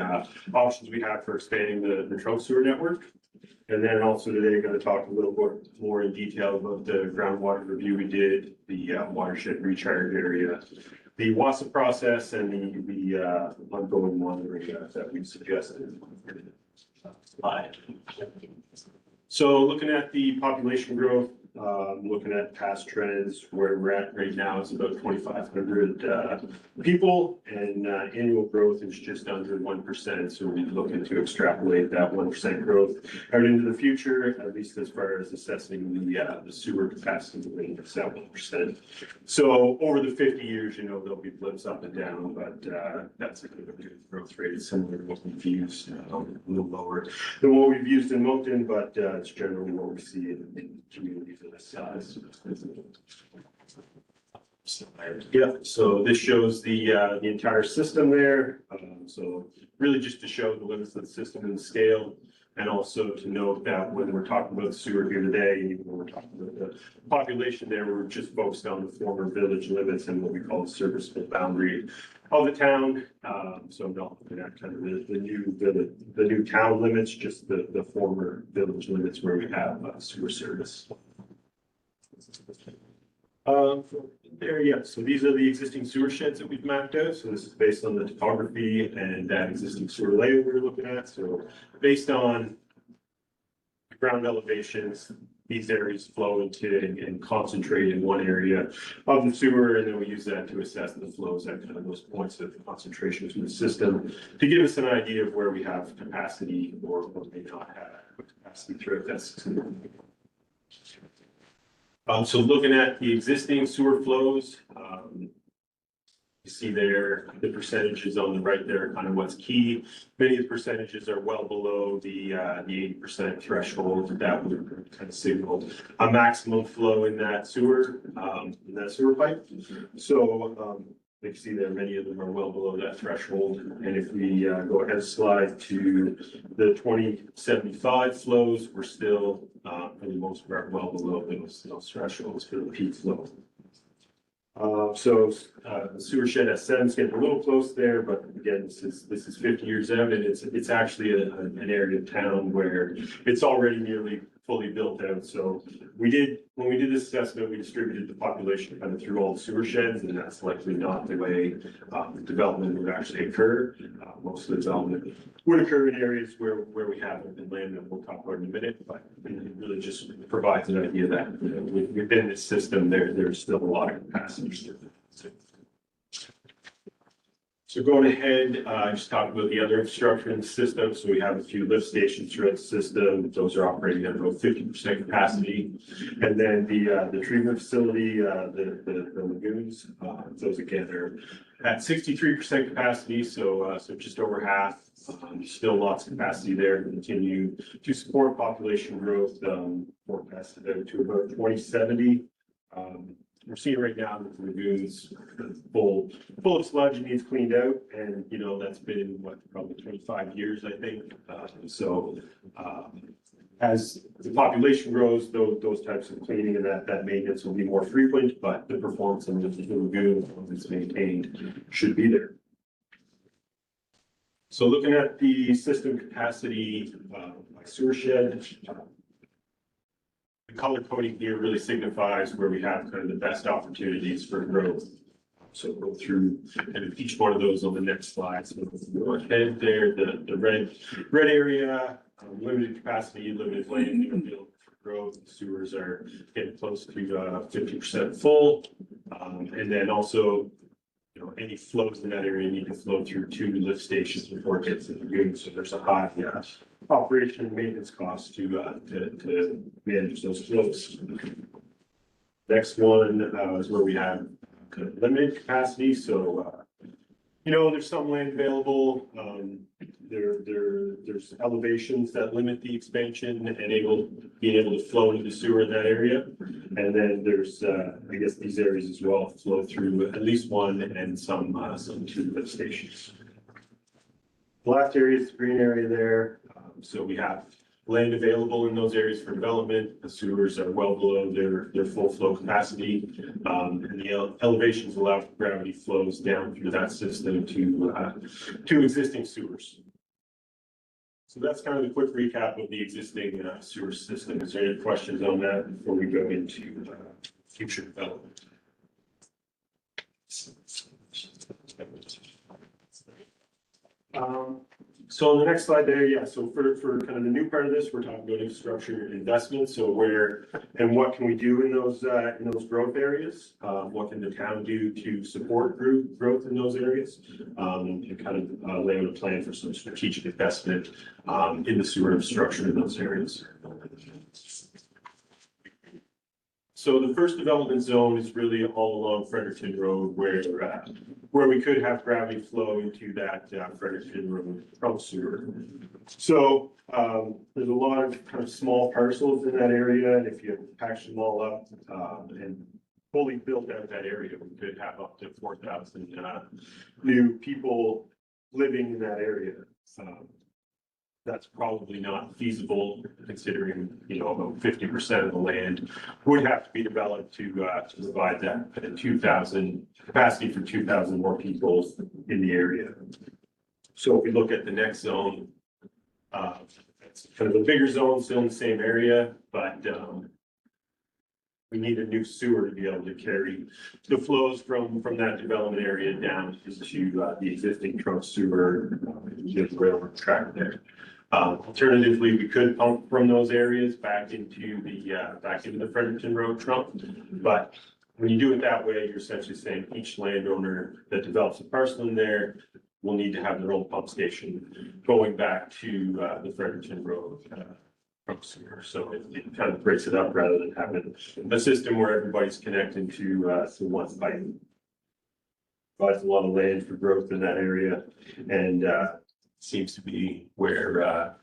options we have for expanding the trunk sewer network. And then also today, I'm going to talk a little bit more in detail about the groundwater review we did, the watershed recharge area, the WASA process, and the ongoing monitoring that we suggested. Slide. So looking at the population growth, looking at past trends, where we're at right now is about 2,500 people, and annual growth is just under 1%. So we're looking to extrapolate that 1% growth out into the future, at least as far as assessing the sewer capacity rate of 7%. So over the 50 years, there'll be blips up and down, but that's a good growth rate. It's similar to what we've used, a little lower than what we've used in Moncton, but it's generally what we see in communities of this size. Yeah, so this shows the entire system there. So really just to show the limits of the system and the scale, and also to note that when we're talking about sewer here today, even when we're talking about the population there, we're just focused on the former village limits and what we call the serviceable boundary of the town. So not looking at kind of the new town limits, just the former village limits where we have sewer service. There, yeah, so these are the existing sewer sheds that we've mapped out. So this is based on the topography and that existing sewer layout we're looking at. So based on ground elevations, these areas flow into and concentrate in one area of the sewer, and then we use that to assess the flows at kind of those points of concentration in the system to give us an idea of where we have capacity or may not have capacity throughout that system. So looking at the existing sewer flows, you see there the percentages on the right there are kind of what's key. Many of the percentages are well below the 80% threshold that would kind of signal a maximum flow in that sewer pipe. So you see there, many of them are well below that threshold. And if we go ahead and slide to the 2075 flows, we're still for the most part well below those thresholds for the peak flow. The sewer shed S7 is getting a little close there, but again, this is 50 years out, and it's actually an area of town where it's already nearly fully built out. So when we did this assessment, we distributed the population kind of through all the sewer sheds, and that's likely not the way development would actually occur. Most of the development would occur in areas where we have open land, and we'll talk about in a minute, but it really just provides an idea that within this system, there's still a lot of capacity. So going ahead, just talk about the other infrastructure in the system. So we have a few lift stations throughout the system. Those are operating at about 50% capacity. And then the treatment facility, the lagoons, those again are at 63% capacity. So just over half. Still lots of capacity there to continue to support population growth, forecasted out to about 2070. We're seeing right now that the lagoons full of sludge and needs cleaned out, and that's been probably 25 years, I think. As the population grows, those types of cleaning and that maintenance will be more frequent, but the performance of the lagoon, once it's maintained, should be there. So looking at the system capacity by sewer shed. The color coding here really signifies where we have kind of the best opportunities for growth. So we'll go through kind of each one of those on the next slide. So go ahead there, the red area, limited capacity, limited land available for growth. The sewers are getting close to 50% full. And then also, any flows in that area need to flow through 2 lift stations before it gets to the lagoon. So there's a high operation and maintenance cost to manage those flows. Next one is where we have kind of limited capacity. So there's some land available, there's elevations that limit the expansion and being able to flow into the sewer in that area. And then there's, I guess these areas as well flow through at least one and some two lift stations. The last area is the green area there, so we have land available in those areas for development. The sewers are well below their full flow capacity. And the elevations allow gravity flows down through that system to existing sewers. So that's kind of a quick recap of the existing sewer system. Is there any questions on that before we go into future development? So on the next slide there, yeah, so for kind of the new part of this, we're talking about infrastructure investments. So where and what can we do in those growth areas? What can the town do to support growth in those areas? And kind of lay out a plan for some strategic investment in the sewer infrastructure in those areas. So the first development zone is really all along Fredericton Road where we could have gravity flow into that Fredericton Road from sewer. So there's a lot of kind of small parcels in that area, and if you patch them all up and fully built out that area, we could have up to 4,000 new people living in that area. That's probably not feasible considering, about 50% of the land would have to be developed to provide that 2,000 capacity for 2,000 more people in the area. So if we look at the next zone, it's kind of a bigger zone, still in the same area, but we need a new sewer to be able to carry the flows from that development area down into the existing trunk sewer, the railroad track there. Alternatively, we could pump from those areas back into the Fredericton Road trunk. But when you do it that way, you're essentially saying each landowner that develops a parcel in there will need to have their own pump station going back to the Fredericton Road trunk sewer. So it kind of breaks it up rather than having a system where everybody's connected to one pipe. Provides a lot of land for growth in that area, and seems to be where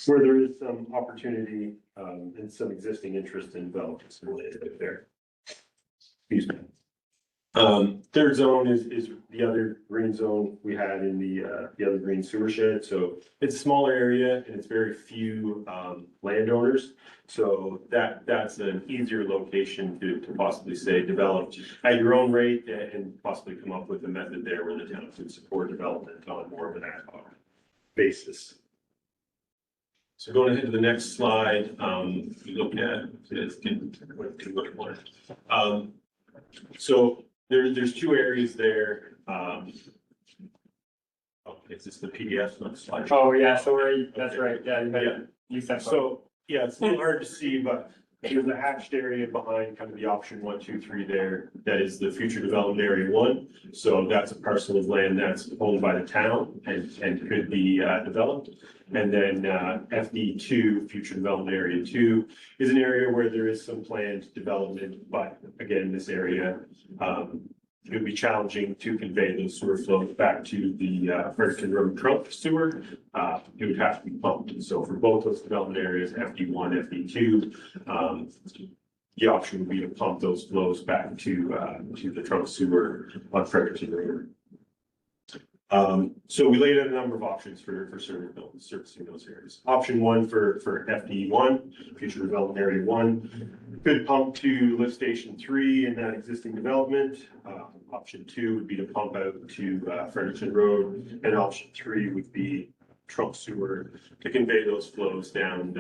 there is some opportunity and some existing interest in developments related there. Excuse me. Third zone is the other green zone we had in the other green sewer shed. So it's a smaller area and it's very few landowners. So that's an easier location to possibly say develop at your own rate and possibly come up with a method there where the town could support development on more of an ad hoc basis. So going ahead to the next slide, we look at so there's two areas there. Is this the PDF on the slide? Oh, yeah, sorry, that's right, yeah, you said so. So, yeah, it's a little hard to see, but there's a hatched area behind kind of the option 1, 2, 3 there. That is the future development area 1. So that's a parcel of land that's owned by the town and could be developed. And then FD2, future development area 2, is an area where there is some planned development, but again, this area it would be challenging to convey those sewer flows back to the Fredericton Road trunk sewer. It would have to be pumped. So for both those development areas, FD1, FD2, the option would be to pump those flows back to the trunk sewer on Fredericton Road. So we laid out a number of options for servicing those areas. Option 1 for FD1, future development area 1, could pump to lift station 3 in that existing development. Option 2 would be to pump out to Fredericton Road, and option 3 would be trunk sewer to convey those flows down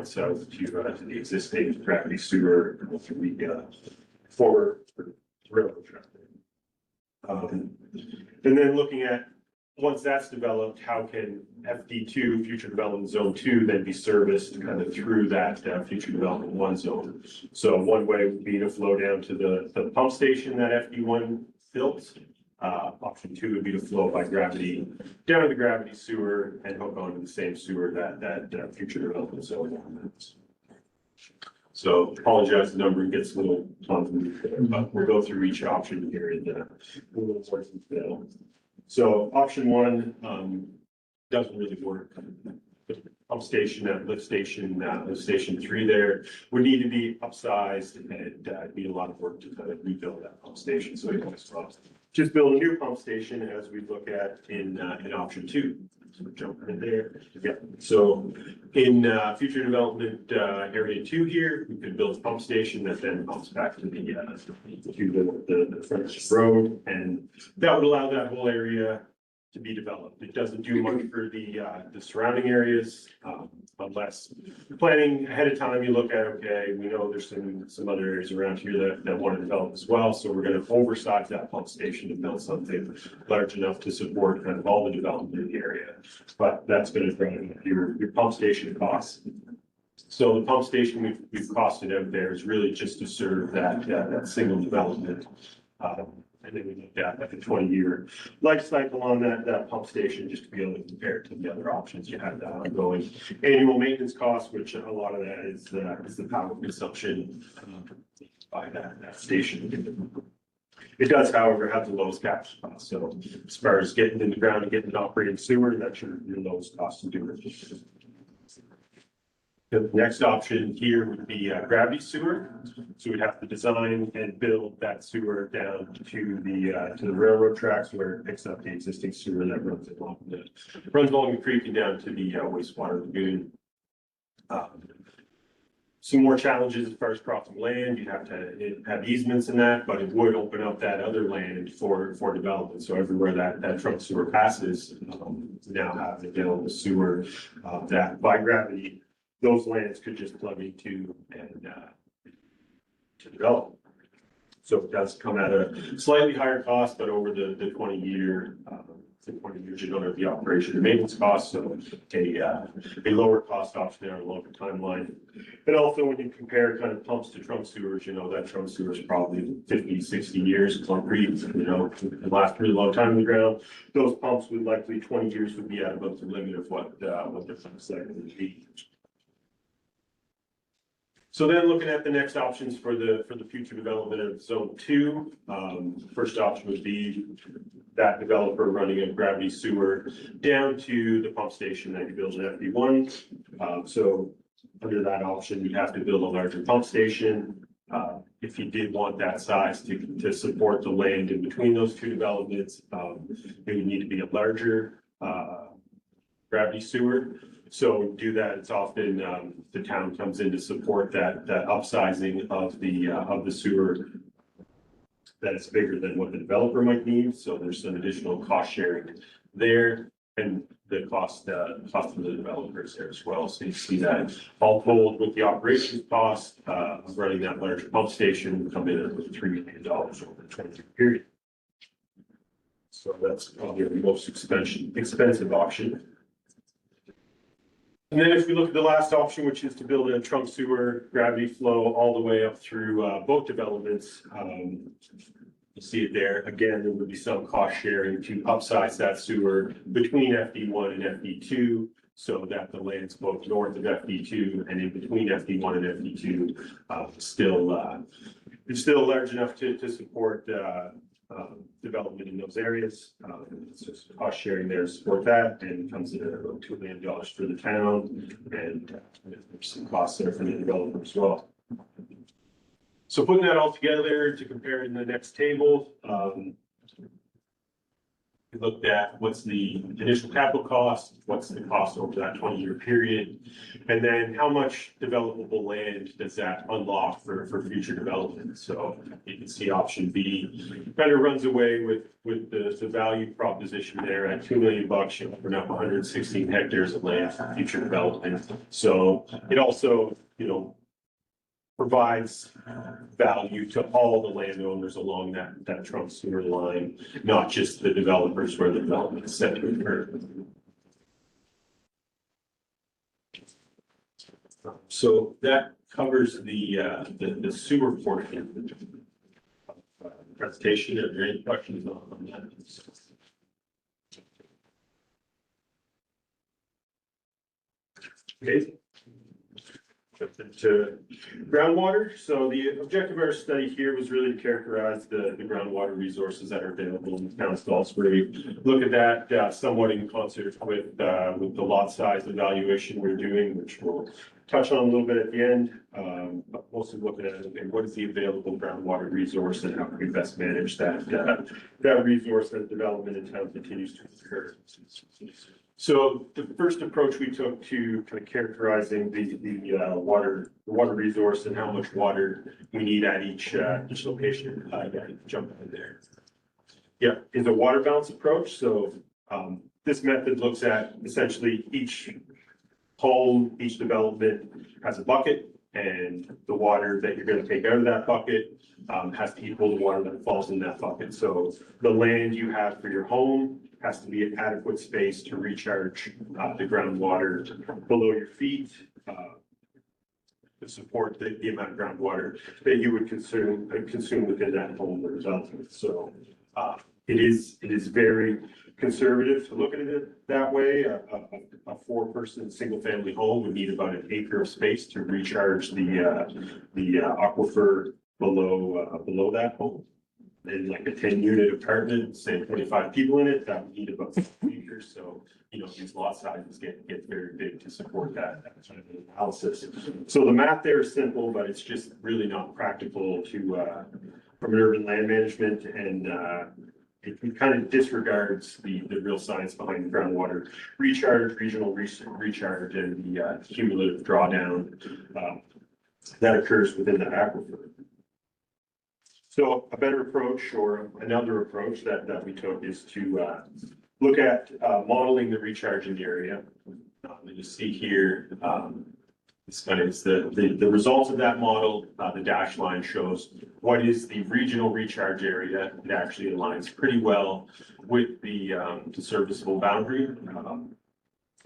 south to the existing gravity sewer through the former railroad track. And then looking at, once that's developed, how can FD2, future development zone 2, then be serviced kind of through that future development 1 zone? So one way would be to flow down to the pump station that FD1 built. Option 2 would be to flow by gravity down to the gravity sewer and hook onto the same sewer that future development zone wants. So apologize, the numbering gets a little convoluted there, but we'll go through each option here in a little more detail. So option one, doesn't really work. The pump station at lift station 3 there would need to be upsized and need a lot of work to kind of rebuild that pump station. So it was just build a new pump station as we look at in option 2. So jump in there. Yeah. So in future development area 2 here, we could build a pump station that then pumps back to the French road, and that would allow that whole area to be developed. It doesn't do much for the surrounding areas, unless you're planning ahead of time, you look at, okay, we know there's some other areas around here that want to develop as well, so we're gonna oversize that pump station to build something large enough to support kind of all the development in the area. But that's gonna drive your pump station costs. So the pump station we've costed out there is really just to serve that single development. And then we looked at like a 20-year life cycle on that pump station, just to be able to compare it to the other options you have that ongoing annual maintenance costs, which a lot of that is the power consumption by that station. It does, however, have the lowest capital cost. So as far as getting in the ground and getting an operating sewer, that's your lowest cost to do it. The next option here would be gravity sewer. So we'd have to design and build that sewer down to the railroad tracks where it picks up the existing sewer that runs along the creek and down to the wastewater lagoon. Some more challenges as far as crossing land. You'd have to have easements in that, but it would open up that other land for development. So everywhere that trunk sewer passes, now have available sewer that by gravity, those lands could just plug into and to develop. So it does come at a slightly higher cost, but over the 20 years, you don't have the operation and maintenance costs, so a lower cost option there, a longer timeline. And also when you compare kind of pumps to trunk sewers, you know, that trunk sewer is probably 50, 60 years concrete, you know, it lasts a really long time in the ground. Those pumps would likely 20 years would be at about the limit of what the pump cycle would be. So then looking at the next options for the future development of zone 2, first option would be that developer running a gravity sewer down to the pump station that you build in FD1. So under that option, you'd have to build a larger pump station. If you did want that size to support the land in between those two developments, it would need to be a larger gravity sewer. So do that, it's often the town comes in to support that upsizing of the sewer that is bigger than what the developer might need. So there's some additional cost sharing there, and the cost of the developers there as well. So you see that all told with the operations cost of running that larger pump station come in at $3 million over the 20-year period. So that's probably the most expensive option. And then if we look at the last option, which is to build a trunk sewer gravity flow all the way up through both developments, you see it there. Again, there would be some cost sharing to upsize that sewer between FD1 and FD2 so that the lands both north of FD2 and in between FD1 and FD2 it's still large enough to support development in those areas. It's just cost sharing there to support that, and it comes in at about $2 million for the town, and there's some costs there for the developer as well. So putting that all together to compare in the next table, we looked at what's the initial capital cost, what's the cost over that 20-year period, and then how much developable land does that unlock for future development. So you can see option B kind of runs away with the value proposition there at $2 million. You open up 116 hectares of land for future development. So it also, you know, provides value to all the landowners along that trunk sewer line, not just the developers where the development is set to occur. So that covers the sewer portion of the presentation. Are there any questions on that? Okay. to groundwater. So the objective of our study here was really to characterize the groundwater resources that are available in the town of Salisbury. Look at that somewhat in concert with the lot size evaluation we're doing, which we'll touch on a little bit at the end. But mostly looking at okay, what is the available groundwater resource and how can we best manage that resource as development in town continues to occur. So the first approach we took to kind of characterizing the water resource and how much water we need at each location. Jump in there. Yeah, is a water balance approach. So this method looks at essentially each home, each development has a bucket, and the water that you're going to take out of that bucket has to equal the water that falls in that bucket. So the land you have for your home has to be an adequate space to recharge the groundwater below your feet to support the amount of groundwater that you would consume within that home or development. So it is very conservative to look at it that way. A four-person single-family home would need about an acre of space to recharge the aquifer below that home. And like a 10-unit apartment, say 25 people in it, that would need about 6 acres. So, these lot sizes get very big to support that kind of analysis. So the math there is simple, but it's just really not practical to from an urban land management, and it kind of disregards the real science behind groundwater recharge, regional recharge, and the cumulative drawdown that occurs within the aquifer. So a better approach, or another approach that we took, is to look at modeling the recharge in the area. You see here, this kind of is the results of that model. The dashed line shows what is the regional recharge area. It actually aligns pretty well with the serviceable boundary.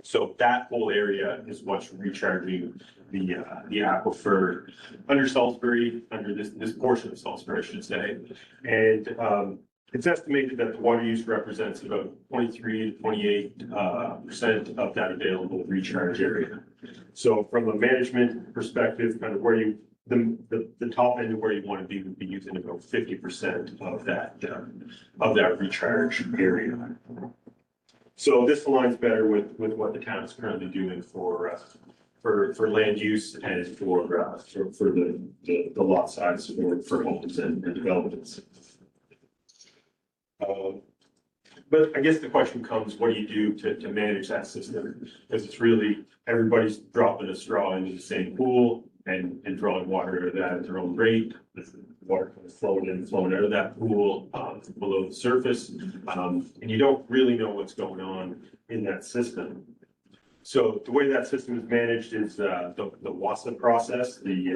So that whole area is what's recharging the aquifer under Salisbury, under this portion of Salisbury, I should say. And it's estimated that the water use represents about 23 to 28% of that available recharge area. So from a management perspective, kind of where you the top end of where you want to be would be using about 50% of that recharge area. So this aligns better with what the town is currently doing for land use and for the lot size for homes and developments. But I guess the question comes, what do you do to manage that system? Because it's really everybody's dropping a straw into the same pool and drawing water out of that at their own rate. Water kind of flowing in, flowing out of that pool below the surface. And you don't really know what's going on in that system. So the way that system is managed is the WASA process, the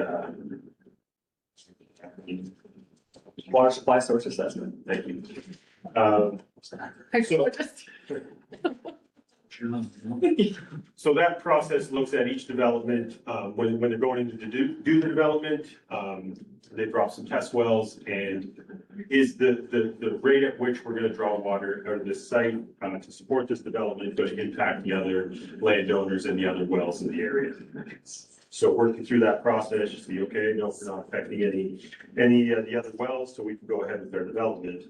Water supply source assessment. thank you. So that process looks at each development, when they're going in to do the development, they drop some test wells, and is the rate at which we're gonna draw water out of this site, to support this development going to impact the other landowners and the other wells in the area. So working through that process, you see, okay, no, we're not affecting any of the other wells, so we can go ahead with their development.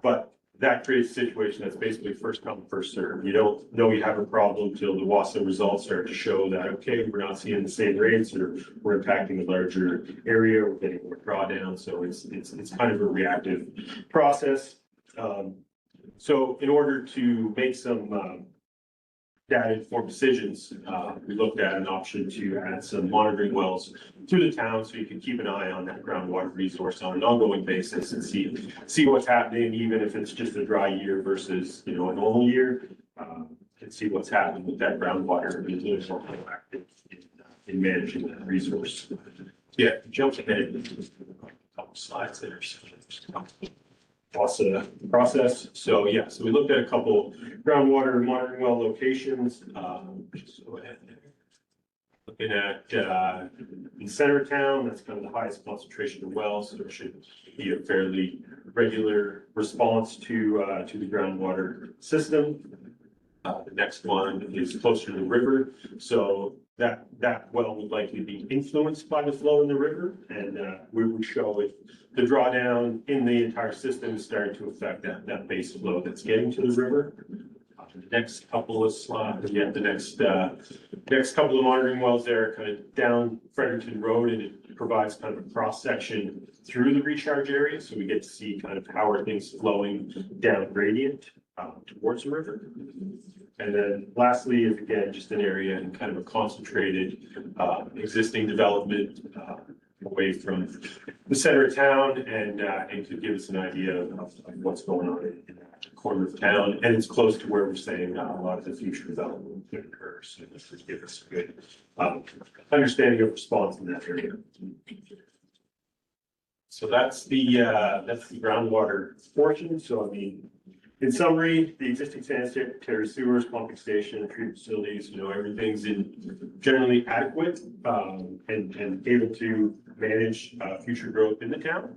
But that creates a situation that's basically first come, first served. You don't know you have a problem until the WASA results start to show that, okay, we're not seeing the same rates, or we're impacting a larger area, we're getting more drawdown. So it's kind of a reactive process. So in order to make some data-informed decisions, we looked at an option to add some monitoring wells to the town, so you can keep an eye on that groundwater resource on an ongoing basis and see what's happening, even if it's just a dry year versus, a normal year. And see what's happening with that groundwater and be a little more proactive in managing that resource. Yeah, jump ahead a couple slides there. Process. So yeah, so we looked at a couple groundwater monitoring well locations. Just go ahead there. Looking at in center of town, that's kind of the highest concentration of wells, so there should be a fairly regular response to the groundwater system. The next one is closer to the river, so that well would likely be influenced by the flow in the river, and we would show if the drawdown in the entire system is starting to affect that base flow that's getting to the river. The next couple of slides, the next couple of monitoring wells there, kind of down Fredericton Road, and it provides kind of a cross section through the recharge area, so we get to see kind of how are things flowing down gradient towards the river. And then lastly, is again, just an area and kind of a concentrated existing development away from the center of town, and to give us an idea of what's going on in that corner of town. And it's close to where we're saying a lot of the future development could occur. So this would give us a good understanding of response in that area. So that's the groundwater portion. So I mean, in summary, the existing sanitary sewers, pumping station, and treatment facilities, everything's in generally adequate, and able to manage future growth in the town.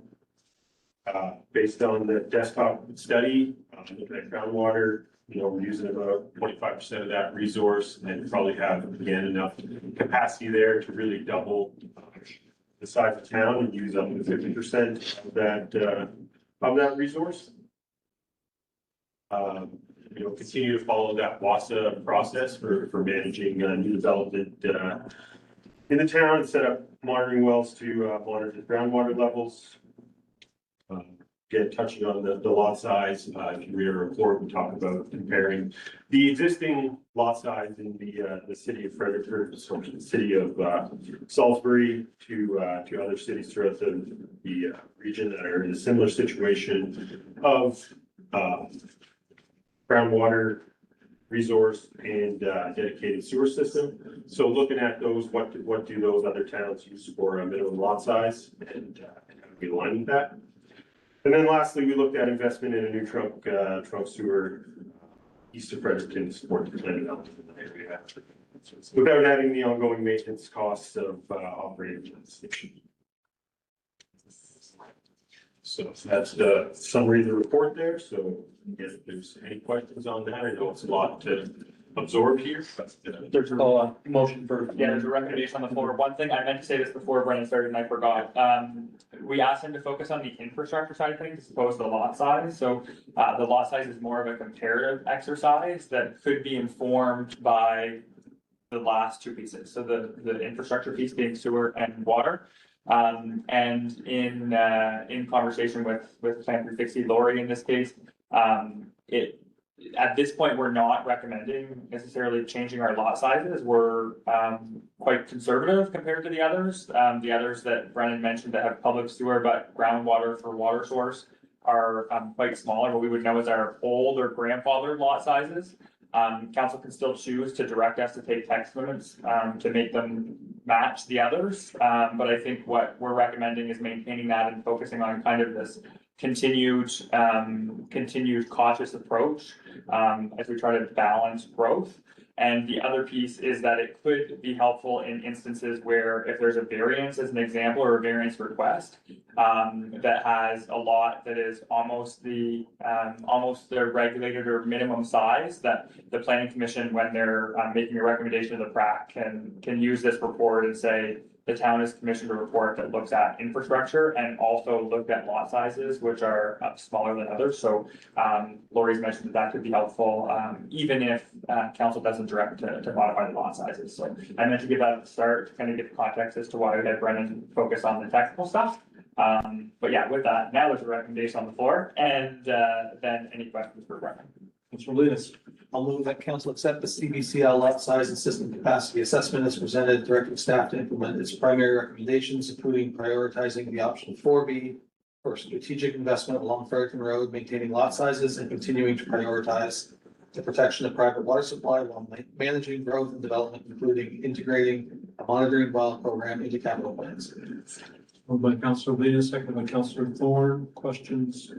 Based on the desktop study, looking at groundwater, we're using about 25% of that resource, and probably have, again, enough capacity there to really double the size of town and use up to 50% of that resource. Continue to follow that WASA process for managing new development in the town, and set up monitoring wells to monitor the groundwater levels. Again, touching on the lot size, if you read our report, we talk about comparing the existing lot size in the city of Fredericton, the city of Salisbury, to other cities throughout the region that are in a similar situation of groundwater resource and dedicated sewer system. So looking at those, what do those other towns use for a minimum lot size, and how do we align with that? And then lastly, we looked at investment in a new trunk sewer east of Fredericton to support the planning element in the area, without adding the ongoing maintenance costs of operating the station. So that's the summary of the report there. So if there's any questions on that, I know it's a lot to absorb here, but There's a motion for. Yeah, there's a recommendation on the floor. One thing, I meant to say this before Brendan started and I forgot. We asked him to focus on the infrastructure side of things as opposed to the lot size. So the lot size is more of a comparative exercise that could be informed by the last two pieces. So the infrastructure piece being sewer and water. And in conversation with Plan 360, Lori in this case, at this point, we're not recommending necessarily changing our lot sizes. We're quite conservative compared to the others. The others that Brennan mentioned that have public sewer but groundwater for water source are quite smaller. What we would know is our old or grandfathered lot sizes. Council can still choose to direct us to take text limits to make them match the others. But I think what we're recommending is maintaining that and focusing on kind of this continued cautious approach as we try to balance growth. And the other piece is that it could be helpful in instances where if there's a variance as an example, or a variance request that has a lot that is almost the regulated or minimum size, that the planning commission, when they're making a recommendation to the PRAC, can use this report and say, the town is commissioned a report that looks at infrastructure and also looked at lot sizes, which are smaller than others. So Lori's mentioned that could be helpful, even if council doesn't direct to modify the lot sizes. So I meant to give that at the start to kind of get the context as to why we had Brennan focus on the technical stuff. But yeah, with that, now there's a recommendation on the floor, and then any questions for Brennan? Mr. Lunas, I'll move that council accept the CBCL lot size and system capacity assessment as presented, directing staff to implement its primary recommendations, including prioritizing the option 4B for strategic investment along Fredericton Road, maintaining lot sizes, and continuing to prioritize the protection of private water supply while managing growth and development, including integrating a monitoring well program into capital plans. Moved by Councilor Lena, second by Councilor Thorne. Questions?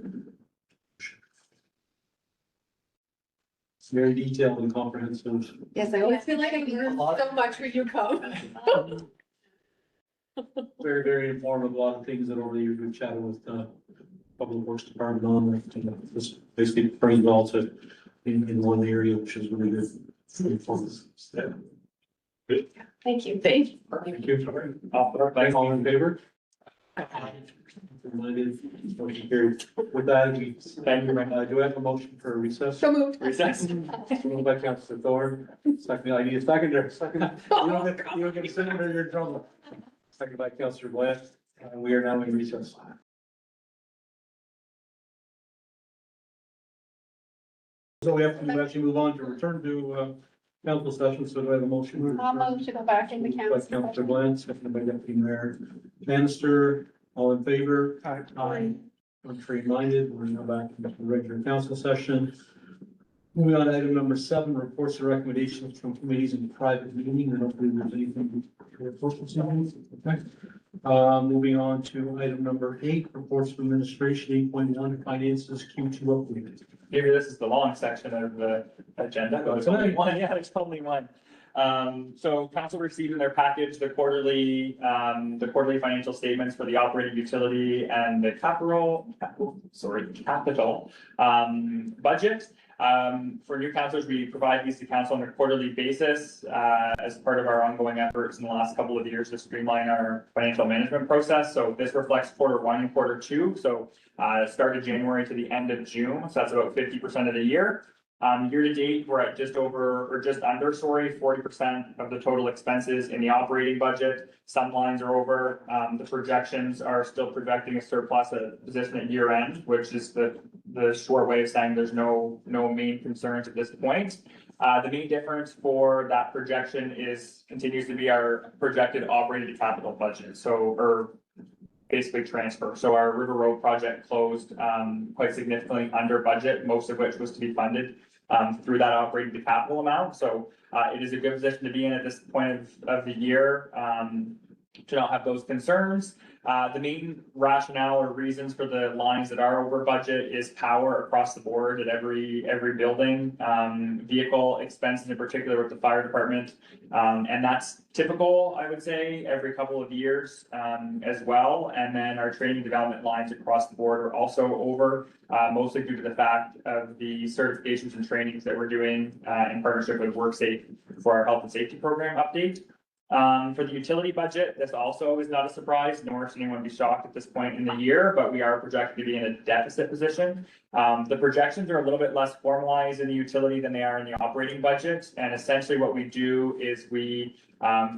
It's very detailed and comprehensive. Yes, I always feel like I learn so much when you come. Very, very informative. A lot of things that over the years we've chatted with the Public Works Department on. This basically brings it all to in one area, which is really good. Informative. Thank you. Thank you. All in favor? Motion carried. With that, we thank you. Do I have a motion for a recess? So moved. Recess. Moved by Councilor Thorne, second, I need a second there, second. You don't get to sit under your trouble. Second by Councilor Bland, we are now in recess. So we have to actually move on to return to, council session, so do I have a motion? I'll move to go back into Moved by council. Councilor Bland, seconded by Deputy Mayor Bannister, all in favor? Aye. Contrary minded, we're now back into the regular council session. Moving on to item number 7, reports and recommendations from committees in private meeting. I don't believe there's anything to report this evening. Okay. Moving on to item number 8, reports from administration, 8.1, finances, Q2 update. Maybe this is the long section of the agenda, but there's only one, yeah, there's only one. So council received in their package the quarterly financial statements for the operating utility and the capital budget. For new councilors, we provide these to council on a quarterly basis, as part of our ongoing efforts in the last couple of years to streamline our financial management process. So this reflects Q1 and Q2. So, started January to the end of June. So that's about 50% of the year. Year to date, we're at just over, or just under, 40% of the total expenses in the operating budget. Some lines are over. The projections are still projecting a surplus position at year end, which is the short way of saying there's no main concerns at this point. The main difference for that projection continues to be our projected operating capital budget. So, basically transfer. So our River Road project closed quite significantly under budget, most of which was to be funded through that operating to capital amount. So it is a good position to be in at this point of the year to not have those concerns. The main rationale or reasons for the lines that are over budget is power across the board at every building, vehicle expenses in particular with the fire department. And that's typical, I would say, every couple of years as well. And then our training development lines across the board are also over, mostly due to the fact of the certifications and trainings that we're doing in partnership with WorkSafe for our health and safety program update. For the utility budget, this also is not a surprise, nor should anyone be shocked at this point in the year, but we are projected to be in a deficit position. The projections are a little bit less formalized in the utility than they are in the operating budget. And essentially what we do is we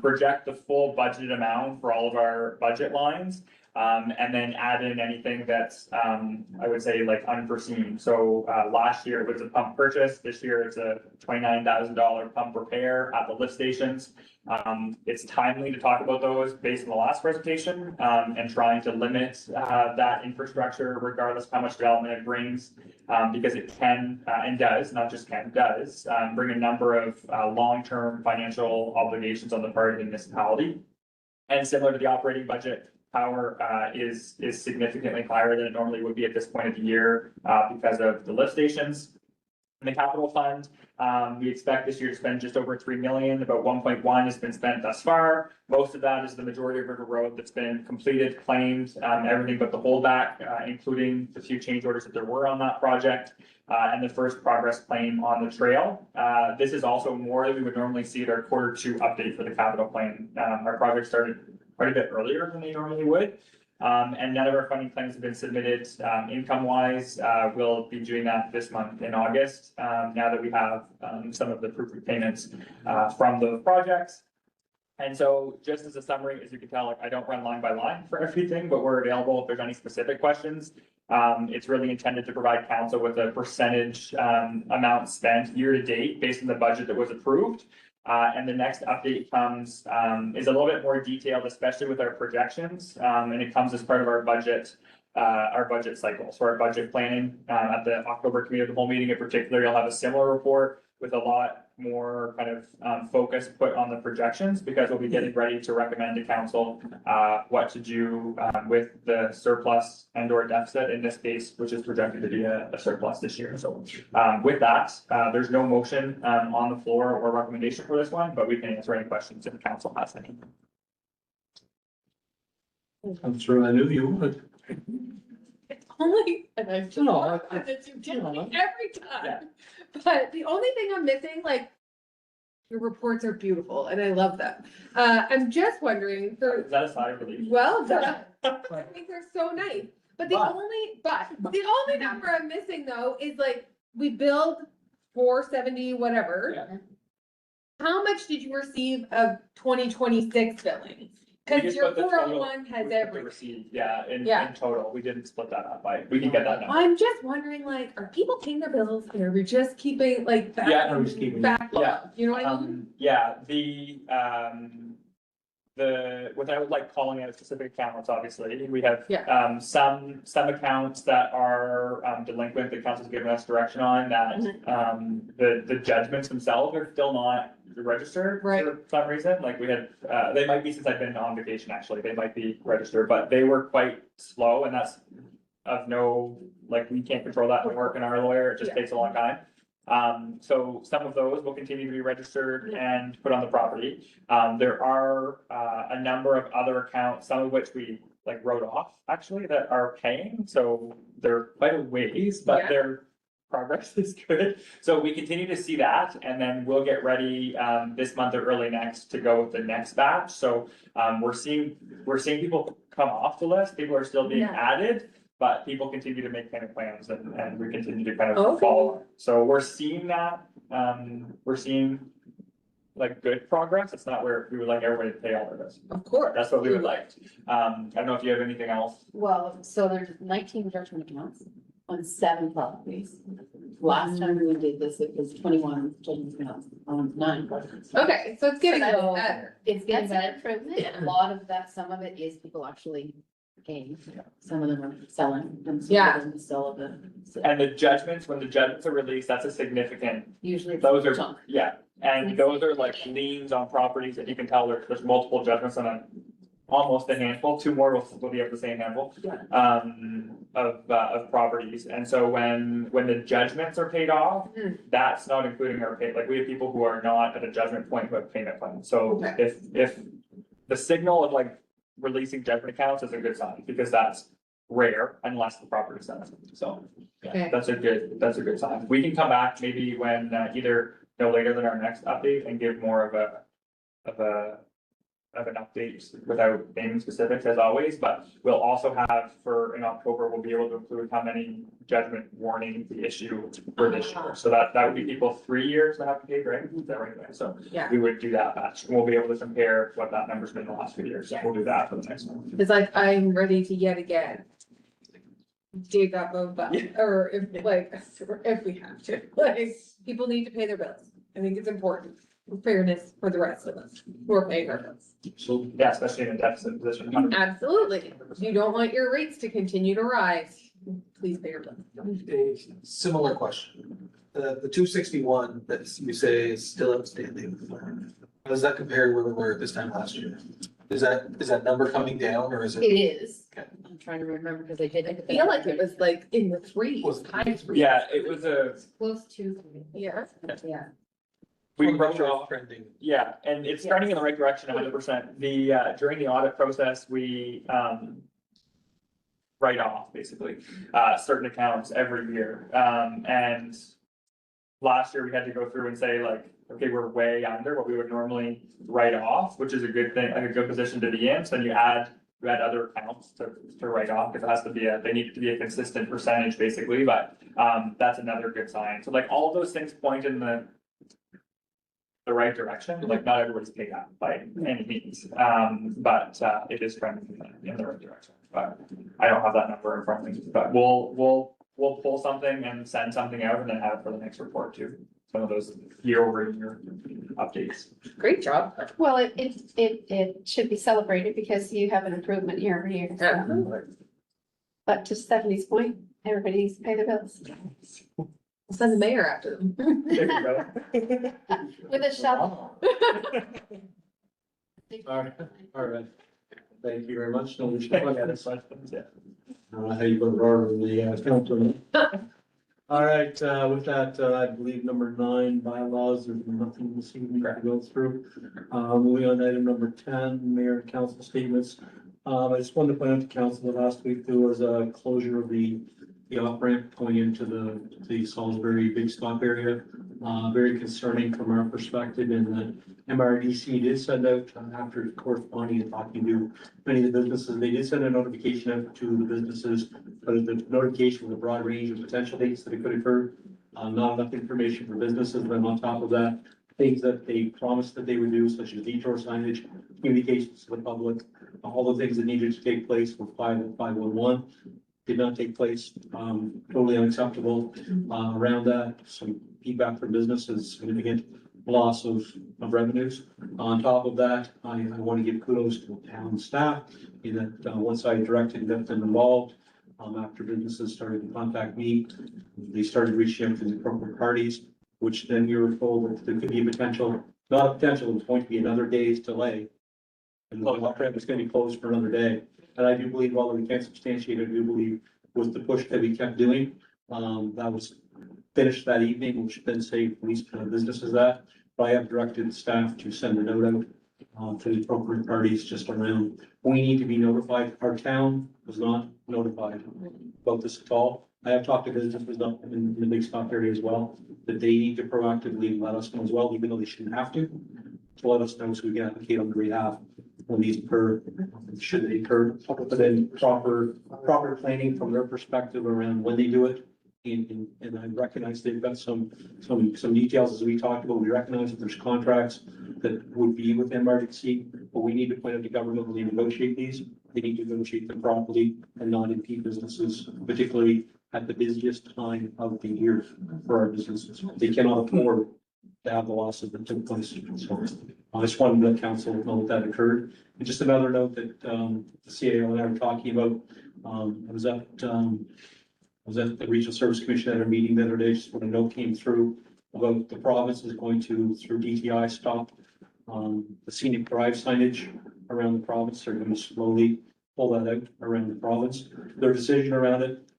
project the full budgeted amount for all of our budget lines. And then add in anything that's, I would say, like unforeseen. So last year it was a pump purchase. This year it's a $29,000 pump repair at the lift stations. It's timely to talk about those based on the last presentation and trying to limit that infrastructure regardless of how much development it brings, because it can and does, not just can, does bring a number of long-term financial obligations on the part of the municipality. And similar to the operating budget, power is significantly higher than it normally would be at this point of the year because of the lift stations. In the capital fund, we expect this year to spend just over 3 million. About 1.1 has been spent thus far. Most of that is the majority of River Road that's been completed, claimed, everything but the holdback, including the few change orders that there were on that project, and the first progress claim on the trail. This is also more than we would normally see at our Q2 update for the capital plan. Our project started quite a bit earlier than they normally would. And none of our funding plans have been submitted income wise. We'll be doing that this month in August, now that we have some of the proof of payments from those projects. And so just as a summary, as you can tell, like, I don't run line by line for everything, but we're available if there's any specific questions. It's really intended to provide council with a percentage amount spent year to date based on the budget that was approved. And the next update comes, is a little bit more detailed, especially with our projections. And it comes as part of our budget cycle. So our budget planning, at the October committee of the whole meeting in particular, you'll have a similar report with a lot more kind of focus put on the projections, because we'll be getting ready to recommend to council what to do with the surplus and or deficit in this case, which is projected to be a surplus this year. So with that, there's no motion on the floor or recommendation for this one, but we can answer any questions if the council has any. I'm sure I knew you would. It's only, and I just No, want I- it to tell you know. me every time. Yeah. But the only thing I'm missing, like, Your reports are beautiful and I love them. I'm just wondering, Is that a sigh of relief? well done. I think they're so nice, but the only number I'm missing though is like, we billed 470 whatever. Yeah. How much did you receive of 2026 billing? We Cause just your put the total- 401 we has put the everything. receipt, yeah, in Yeah. total, we didn't split that up by, we can get that number. I'm just wondering, like, are people paying their bills or are we just keeping like Yeah, I'm just keeping. backlog? You know what I mean? Yeah, without like calling out specific accounts, obviously, we have, Yeah. some accounts that are, delinquent, the council's given us direction on that, the judgments themselves are still not registered Right. for some reason, like we had, they might be since I've been on vacation, actually, they might be registered, but they were quite slow, and that's of no, like, we can't control that when working our lawyer, it just Yeah. takes a long time. So some of those will continue to be registered and put on the property. There are, a number of other accounts, some of which we like wrote off actually that are paying, so they're quite a ways, but Yeah. their progress is good. So we continue to see that, and then we'll get ready, this month or early next to go with the next batch. So, we're seeing people come off the list, people are still being Yeah. added. But people continue to make payment plans and we continue to kind of Okay. follow. So we're seeing that, we're seeing like good progress. It's not where we would like everybody to pay all their bills. Of course. That's what we would like. I don't know if you have anything else. Well, so there's 19 judgment accounts on 7 properties. Last time we did this, it was 21 judgment accounts on 9 properties. Okay, so it's getting a So little better. It's getting That's better. an improvement. A lot of that, some of it is people actually paying. Some of them are selling and some Yeah. of them still a bit. And the judgments, when the judgments are released, that's a significant, Usually it's those are, chunk. yeah. And those are like liens on properties that you can tell there's multiple judgments on almost a handful, 2 more will be of the same handful. Yeah. Of properties, and so when the judgments are paid off, that's not including our pay, like, we have people who are not at a judgment point who have payment plans, so Okay. if the signal of like releasing judgment accounts is a good sign, because that's rare unless the property sells, so. Okay. Yeah, that's a good sign, we can come back maybe when, either no later than our next update and give more of an update without naming specifics as always, but we'll also have in October, we'll be able to include how many judgment warnings we issue for this year. So that would be people 3 years that have to pay, right? Is that right? So Yeah. we would do that batch. We'll be able to compare what that number's been the last few years. So we'll do that for the next one. It's like, I'm ready to yet again dig up a well, or if we have to, like, people need to pay their bills. I think it's important, fairness for the rest of us who are paying our bills. So Yeah, especially in a deficit position. Absolutely. You don't want your rates to continue to rise. Please pay your bills. A similar question. The 261 that you say is still outstanding. How does that compare to where we were this time last year? Is that number coming down or is It it? is. Okay. I'm trying to remember because I did. I feel like it was like in the threes, Was- high threes. Yeah, it was Close to. Yeah. Yeah. we From wrote retro off. trending. Yeah, and it's starting in the right direction 100%. During the audit process, we, write off basically, certain accounts every year. And last year we had to go through and say like, okay, we're way under what we would normally write off, which is a good thing, like a good position to be in. So then you add other accounts to write off, because it has to be they need it to be a consistent percentage basically, but, that's another good sign. So like all of those things point in the right direction, like not everybody's paid out by any means, but it is trending in the right direction. But I don't have that number in front of me, but we'll pull something and send something out and then have it for the next report too. Some of those year-over-year updates. Great job. Well, it should be celebrated because you have an improvement year over year. so. Absolutely. But to Stephanie's point, everybody needs to pay their bills We'll send the mayor after them. There you go. with a shovel. all right. Thank you very much. No, we should Yeah, look at it. that's fine. Yeah. I don't know how you put roar in the council. All right, with that, I believe number 9, bylaws, there's nothing this evening to go through. Moving on to item number 10, mayor and council statements. I just wanted to point out to council that last week there was a closure of the the off ramp going into the Salisbury Big Stop area. Very concerning from our perspective, and the MRDC did send out, after corresponding and talking to many of the businesses, they did send a notification out to the businesses, but the notification was a broad range of potential dates that it could occur. Not enough information for businesses, but on top of that, things that they promised that they would do, such as detour signage, communications to the public, all the things that needed to take place with 511 did not take place, totally unacceptable. Around that, some feedback from businesses, significant loss of revenues. On top of that, I want to give kudos to the town staff in that, once I directed them involved, after businesses started to contact me, they started reaching out to the appropriate parties, which then we were told that there could be a potential, not a potential, it was going to be another day's delay. And the off ramp was going to be closed for another day. And I do believe, although we can't substantiate it, I do believe with the push that we kept doing, that was finished that evening, which then saved police businesses that. But I have directed staff to send a note out to the appropriate parties just around, we need to be notified. Our town was not notified about this at all. I have talked to businesses up in the Big Stop area as well, that they need to proactively let us know as well, even though they shouldn't have to let us know so we can advocate on their behalf when these occur, should they occur, but then proper planning from their perspective around when they do it. And I recognize they've got some details as we talked about. We recognize that there's contracts that would be with MRDC, but we need to point out to government when they negotiate these, they need to negotiate them properly and not impede businesses, particularly at the busiest time of the year for our businesses. They cannot afford to have the losses that took place. So I just wanted to let council know that occurred. And just another note that the CAO and I were talking about, I was at the Regional Service Commission at a meeting the other day, just when a note came through about the province is going to, through DTI, stop the scenic drive signage around the province. They're going to slowly pull that out around the province. Their decision around it,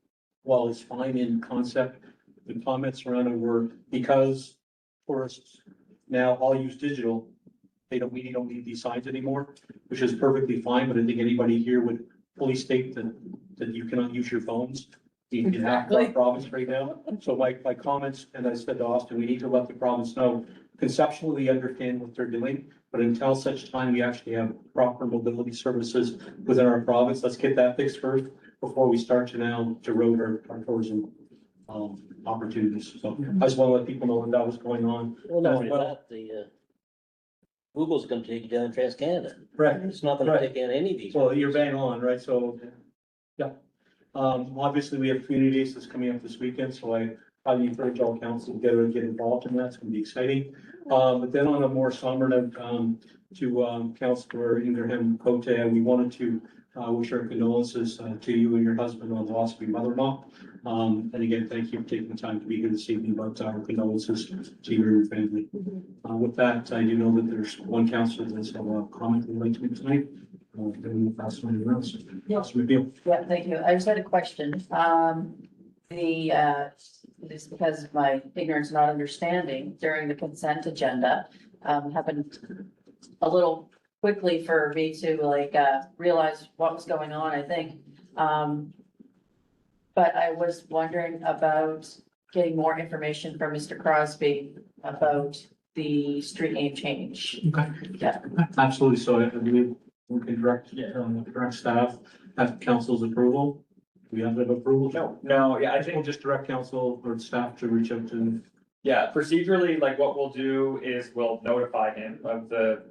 while it's fine in concept, the comments around it were because tourists now all use digital, we don't need these signs anymore, which is perfectly fine, but I think anybody here would fully state that you cannot use your phones in that province right now. So my comments, and I said to Austin, we need to let the province know, conceptually, we understand what they're doing, but until such time we actually have proper mobility services within our province, let's get that fixed first before we start to now erode our tourism opportunities. So I just want to let people know that was going on. Well, not only that, Google's gonna take down TransCanada. Right. It's not gonna take down any of these. Well, you're bang on, right? So, yeah. Obviously, we have community days that's coming up this weekend, so I highly encourage all council to get involved in that. It's gonna be exciting. But then on a more somber note, to Councillor Ingraham Cote, we wanted to wish our condolences to you and your husband on the loss of your mother-in-law. And again, thank you for taking the time to be here this evening, but our condolences to you and your family. With that, I do know that there's one councillor that's have a comment they'd like to make tonight. Then we'll pass on anyone else. Councillor McNeil. Yeah, thank you. I just had a question. It's because of my ignorance, not understanding during the consent agenda, happened a little quickly for me to realize what was going on, I think. But I was wondering about getting more information from Mr. Crosby about the street name change. Okay. Yeah. Absolutely. So I believe we can direct staff at council's approval. We have that approval? No, yeah, I think We'll just direct council or staff to reach out to. yeah, procedurally, like what we'll do is we'll notify him of the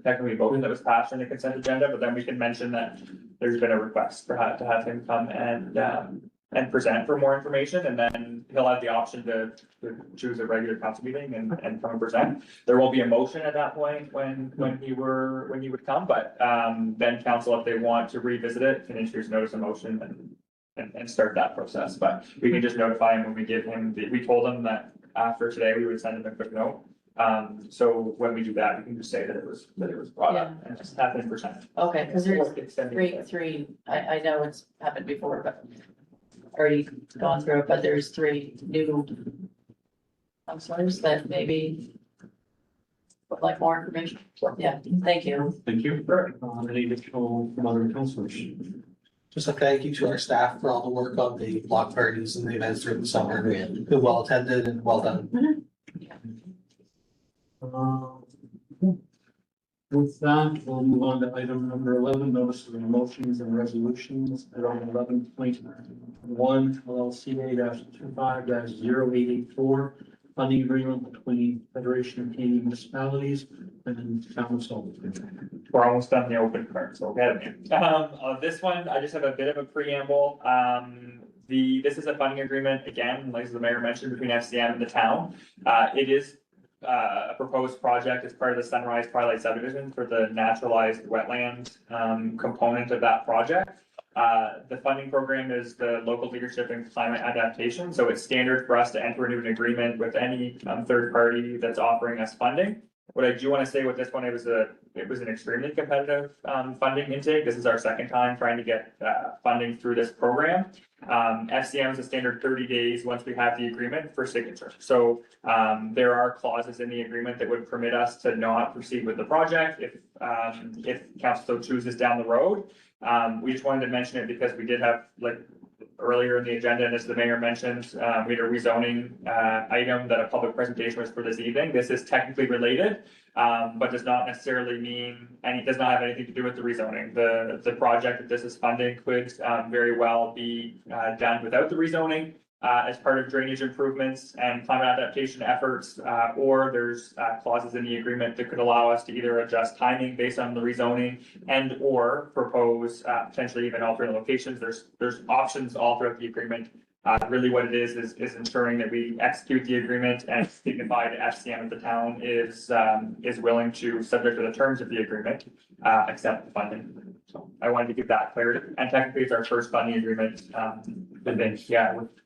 technically vote that was passed on the consent agenda, but then we can mention that there's been a request to have him come and present for more information, and then he'll have the option to choose a regular council meeting and come and present. There won't be a motion at that point when he would come, but then council, if they want to revisit it, can introduce notice of motion and start that process. But we can just notify him when we give him we told him that after today, we would send him a quick note. So when we do that, we can just say that it was brought up and just have him present. Okay, because there's three, I know it's happened before, but already gone through it, but there's three new counselors that maybe would like more information. Yeah, thank you. Thank you. Any additional from other councillors? just a thank you to our staff for all the work on the block parties and the events during the summer. Been well attended and well done. With that, we'll move on to item number 11, notice of motions and resolutions. Item 11.1 LLCA-25-0884 funding agreement between Federation of Canadian Municipalities and Council. We're almost done the open part, so get it. On this one, I just have a bit of a preamble. This is a funding agreement, again, like the mayor mentioned, between FCM and the town. It is a proposed project as part of the Sunrise Twilight subdivision for the naturalized wetland component of that project. The funding program is the local leadership and climate adaptation, so it's standard for us to enter into an agreement with any third party that's offering us funding. What I do want to say with this one, it was an extremely competitive funding intake. This is our second time trying to get funding through this program. FCM is a standard 30 days once we have the agreement for signature. So there are clauses in the agreement that would permit us to not proceed with the project if council so chooses down the road. We just wanted to mention it because we did have, like, earlier in the agenda, and as the mayor mentioned, we had a rezoning item that a public presentation was for this evening. This is technically related, but does not necessarily mean does not have anything to do with the rezoning. The project that this is funding could very well be done without the rezoning as part of drainage improvements and climate adaptation efforts, or there's clauses in the agreement that could allow us to either adjust timing based on the rezoning and or propose potentially even alternate locations. There's options all throughout the agreement. Really what it is ensuring that we execute the agreement and signify to FCM that the town is willing to, subject to the terms of the agreement, accept the funding. So I wanted to give that clarity, and technically it's our first funding agreement, I think,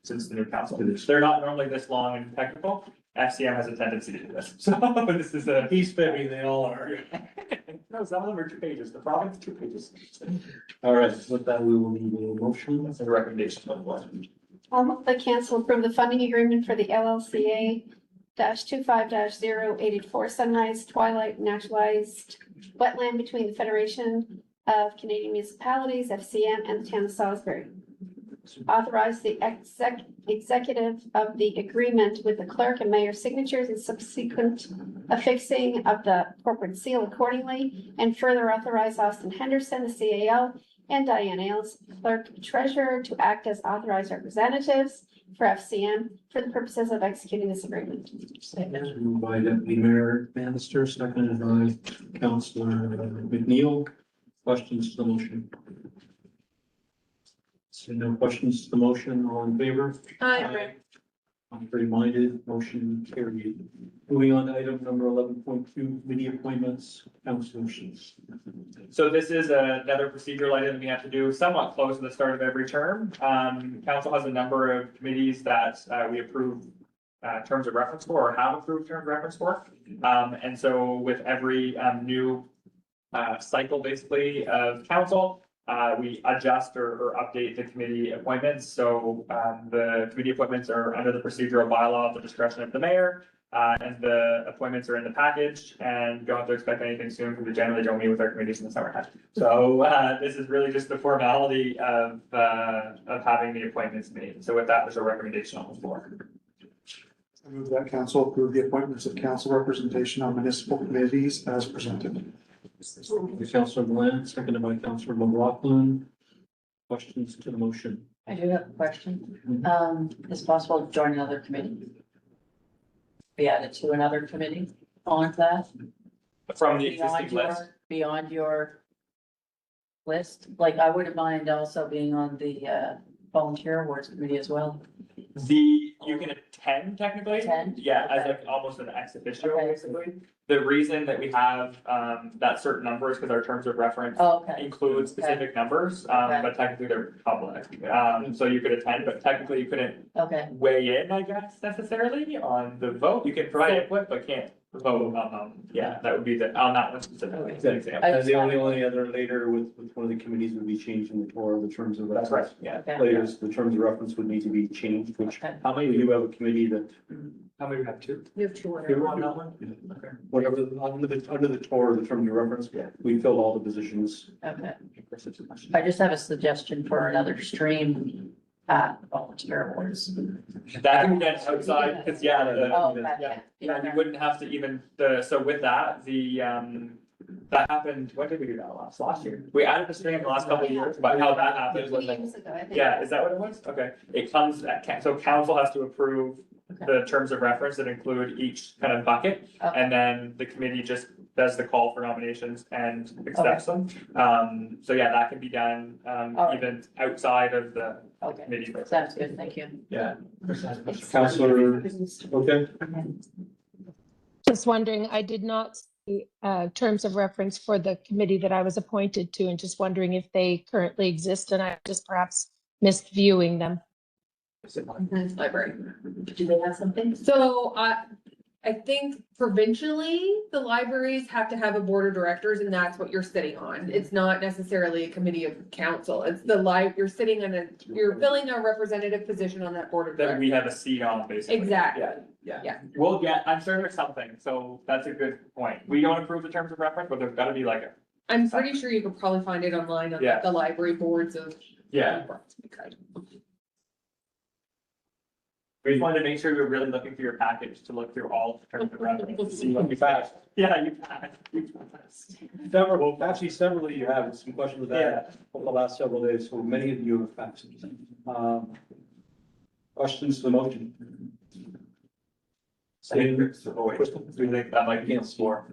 since the new council. They're not normally this long and technical. FCM has a tendency to do this, so this is a. He's fibbing, they all are. No, some of them are 2 pages, the province, 2 pages. All right, with that, we will need a motion. That's a recommendation of one. I'll move the council approve the funding agreement for the LLCA -25-0884 Sunrise Twilight Naturalized Wetland between the Federation of Canadian Municipalities, FCM, and the town of Salisbury. Authorize the executive of the agreement with the clerk and mayor's signatures and subsequent affixing of the corporate seal accordingly, and further authorize Austin Henderson, the CAO, and Diane Ailes, clerk treasurer, to act as authorized representatives for FCM for the purposes of executing this agreement. Moved by Deputy Mayor Bannister, seconded by Councillor McNeil. Questions to the motion? So no questions to the motion, all in favor? Aye. Contrary minded, motion carried. Moving on to item number 11.2, committee appointments, councillors. So this is another procedural item we have to do somewhat close to the start of every term. Council has a number of committees that we approve terms of reference for, or have approved terms of reference for. And so with every new cycle basically of council, we adjust or update the committee appointments. So the committee appointments are under the procedural bylaw at the discretion of the mayor. And the appointments are in the package, and you don't have to expect anything soon because we generally don't meet with our committees in the summertime. So this is really just the formality of having the appointments made. So with that, there's a recommendation on the floor. I move that council approve the appointments of council representation on municipal committees as presented. Councillor Glenn, seconded by Councillor McLaughlin. Questions to the motion? I do have a question. Is it possible to join another committee? Be added to another committee on that? From the Beyond existing list. beyond your list? Like, I wouldn't mind also being on the volunteer awards committee as well. You can attend technically. Attend? Yeah, as Okay. like almost an ex officio Okay. basically. The reason that we have that certain number is because our terms of reference Oh, okay. include specific numbers, Okay. but technically they're public. So you could attend, but technically you couldn't Okay, weigh in, I guess, necessarily on the vote. You can provide input, but can't vote on, yeah, that would be on that one specifically, as an example. And the only other later with one of the committees would be changing the tour of the terms of That's right, reference. yeah. okay. Later, the terms of reference would need to be changed, which, Okay. how many of you have a committee that How many do we have? Two? You have two. Two on that one? Okay. Whatever, under the tour, the terms of reference, we filled all the positions. Okay. I just have a suggestion for another stream at volunteer awards. That can be done outside, because Oh, yeah, you wouldn't have to even, so with that, that happened, when did we do that last year? We added the stream in the last couple of years, but how that happened was like, Years ago, I think. yeah, is that what it was? Okay, it comes, so council has to approve the terms of reference that include each kind of bucket, Okay. and then the committee just does the call for nominations and accepts them. So yeah, that can be done, right. even outside of the Okay, committee. sounds good, thank you. Yeah. Counselor, okay? Just wondering, I did not see terms of reference for the committee that I was appointed to, and just wondering if they currently exist, and I just perhaps missed viewing them. Library. Do they have something? So I think provincially, the libraries have to have a board of directors and that's what you're sitting on. It's not necessarily a committee of council. It's you're sitting you're filling a representative position on that board of That directors. we have a seat on, basically. Exactly. Yeah. Yeah. We'll I'm sure there's something, so that's a good point. We don't approve the terms of reference, but there's gotta be like I'm pretty sure you could probably find it online on Yeah. the library boards of. yeah. We just wanted to make sure we were really looking through your package to look through all the terms of reference, to see what you found. Yeah, you passed. Several of you have some questions with that over the last several days, so many of you have faxed. Questions to the motion? Crystal, do you think that might be more?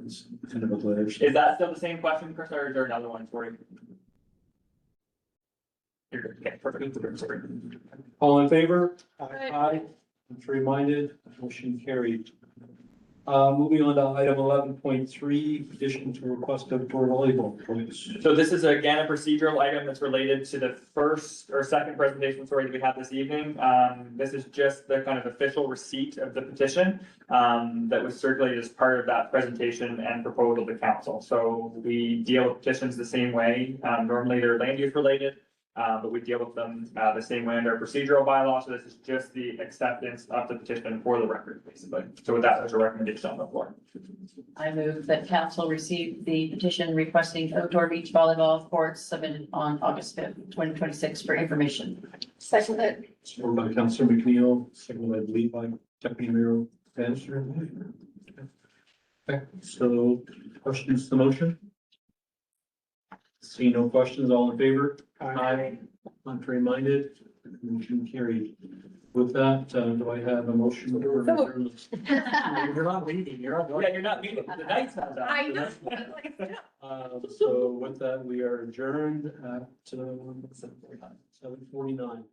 Kind of a glitch. Is that still the same question, Chris, or is there another one for you? You're good, okay, perfect. Sorry. All in favor? Aye. Contrary minded, motion carried. Moving on to item 11.3, petition to request outdoor volleyball courts. So this is again a procedural item that's related to the first or second presentation, sorry, that we had this evening. This is just the kind of official receipt of the petition that was circulated as part of that presentation and proposal to council. So we deal with petitions the same way. Normally they're land use related. But we deal with them the same way under our procedural bylaw, so this is just the acceptance of the petition for the record, basically. So with that, there's a recommendation on the floor. I move that council receive the petition requesting outdoor beach volleyball courts submitted on August 5th, 2026 for information. Second it. Moved by Councilor McNeil, seconded I believe by Deputy Mayor Bannister. Okay, so questions to the motion? See no questions, all in favor? Aye. Contrary minded, motion carried. With that, do I have a motion? You're not leaving, you're not going. Yeah, you're not meeting, the night's not done. I know. So with that, we are adjourned at 7:49.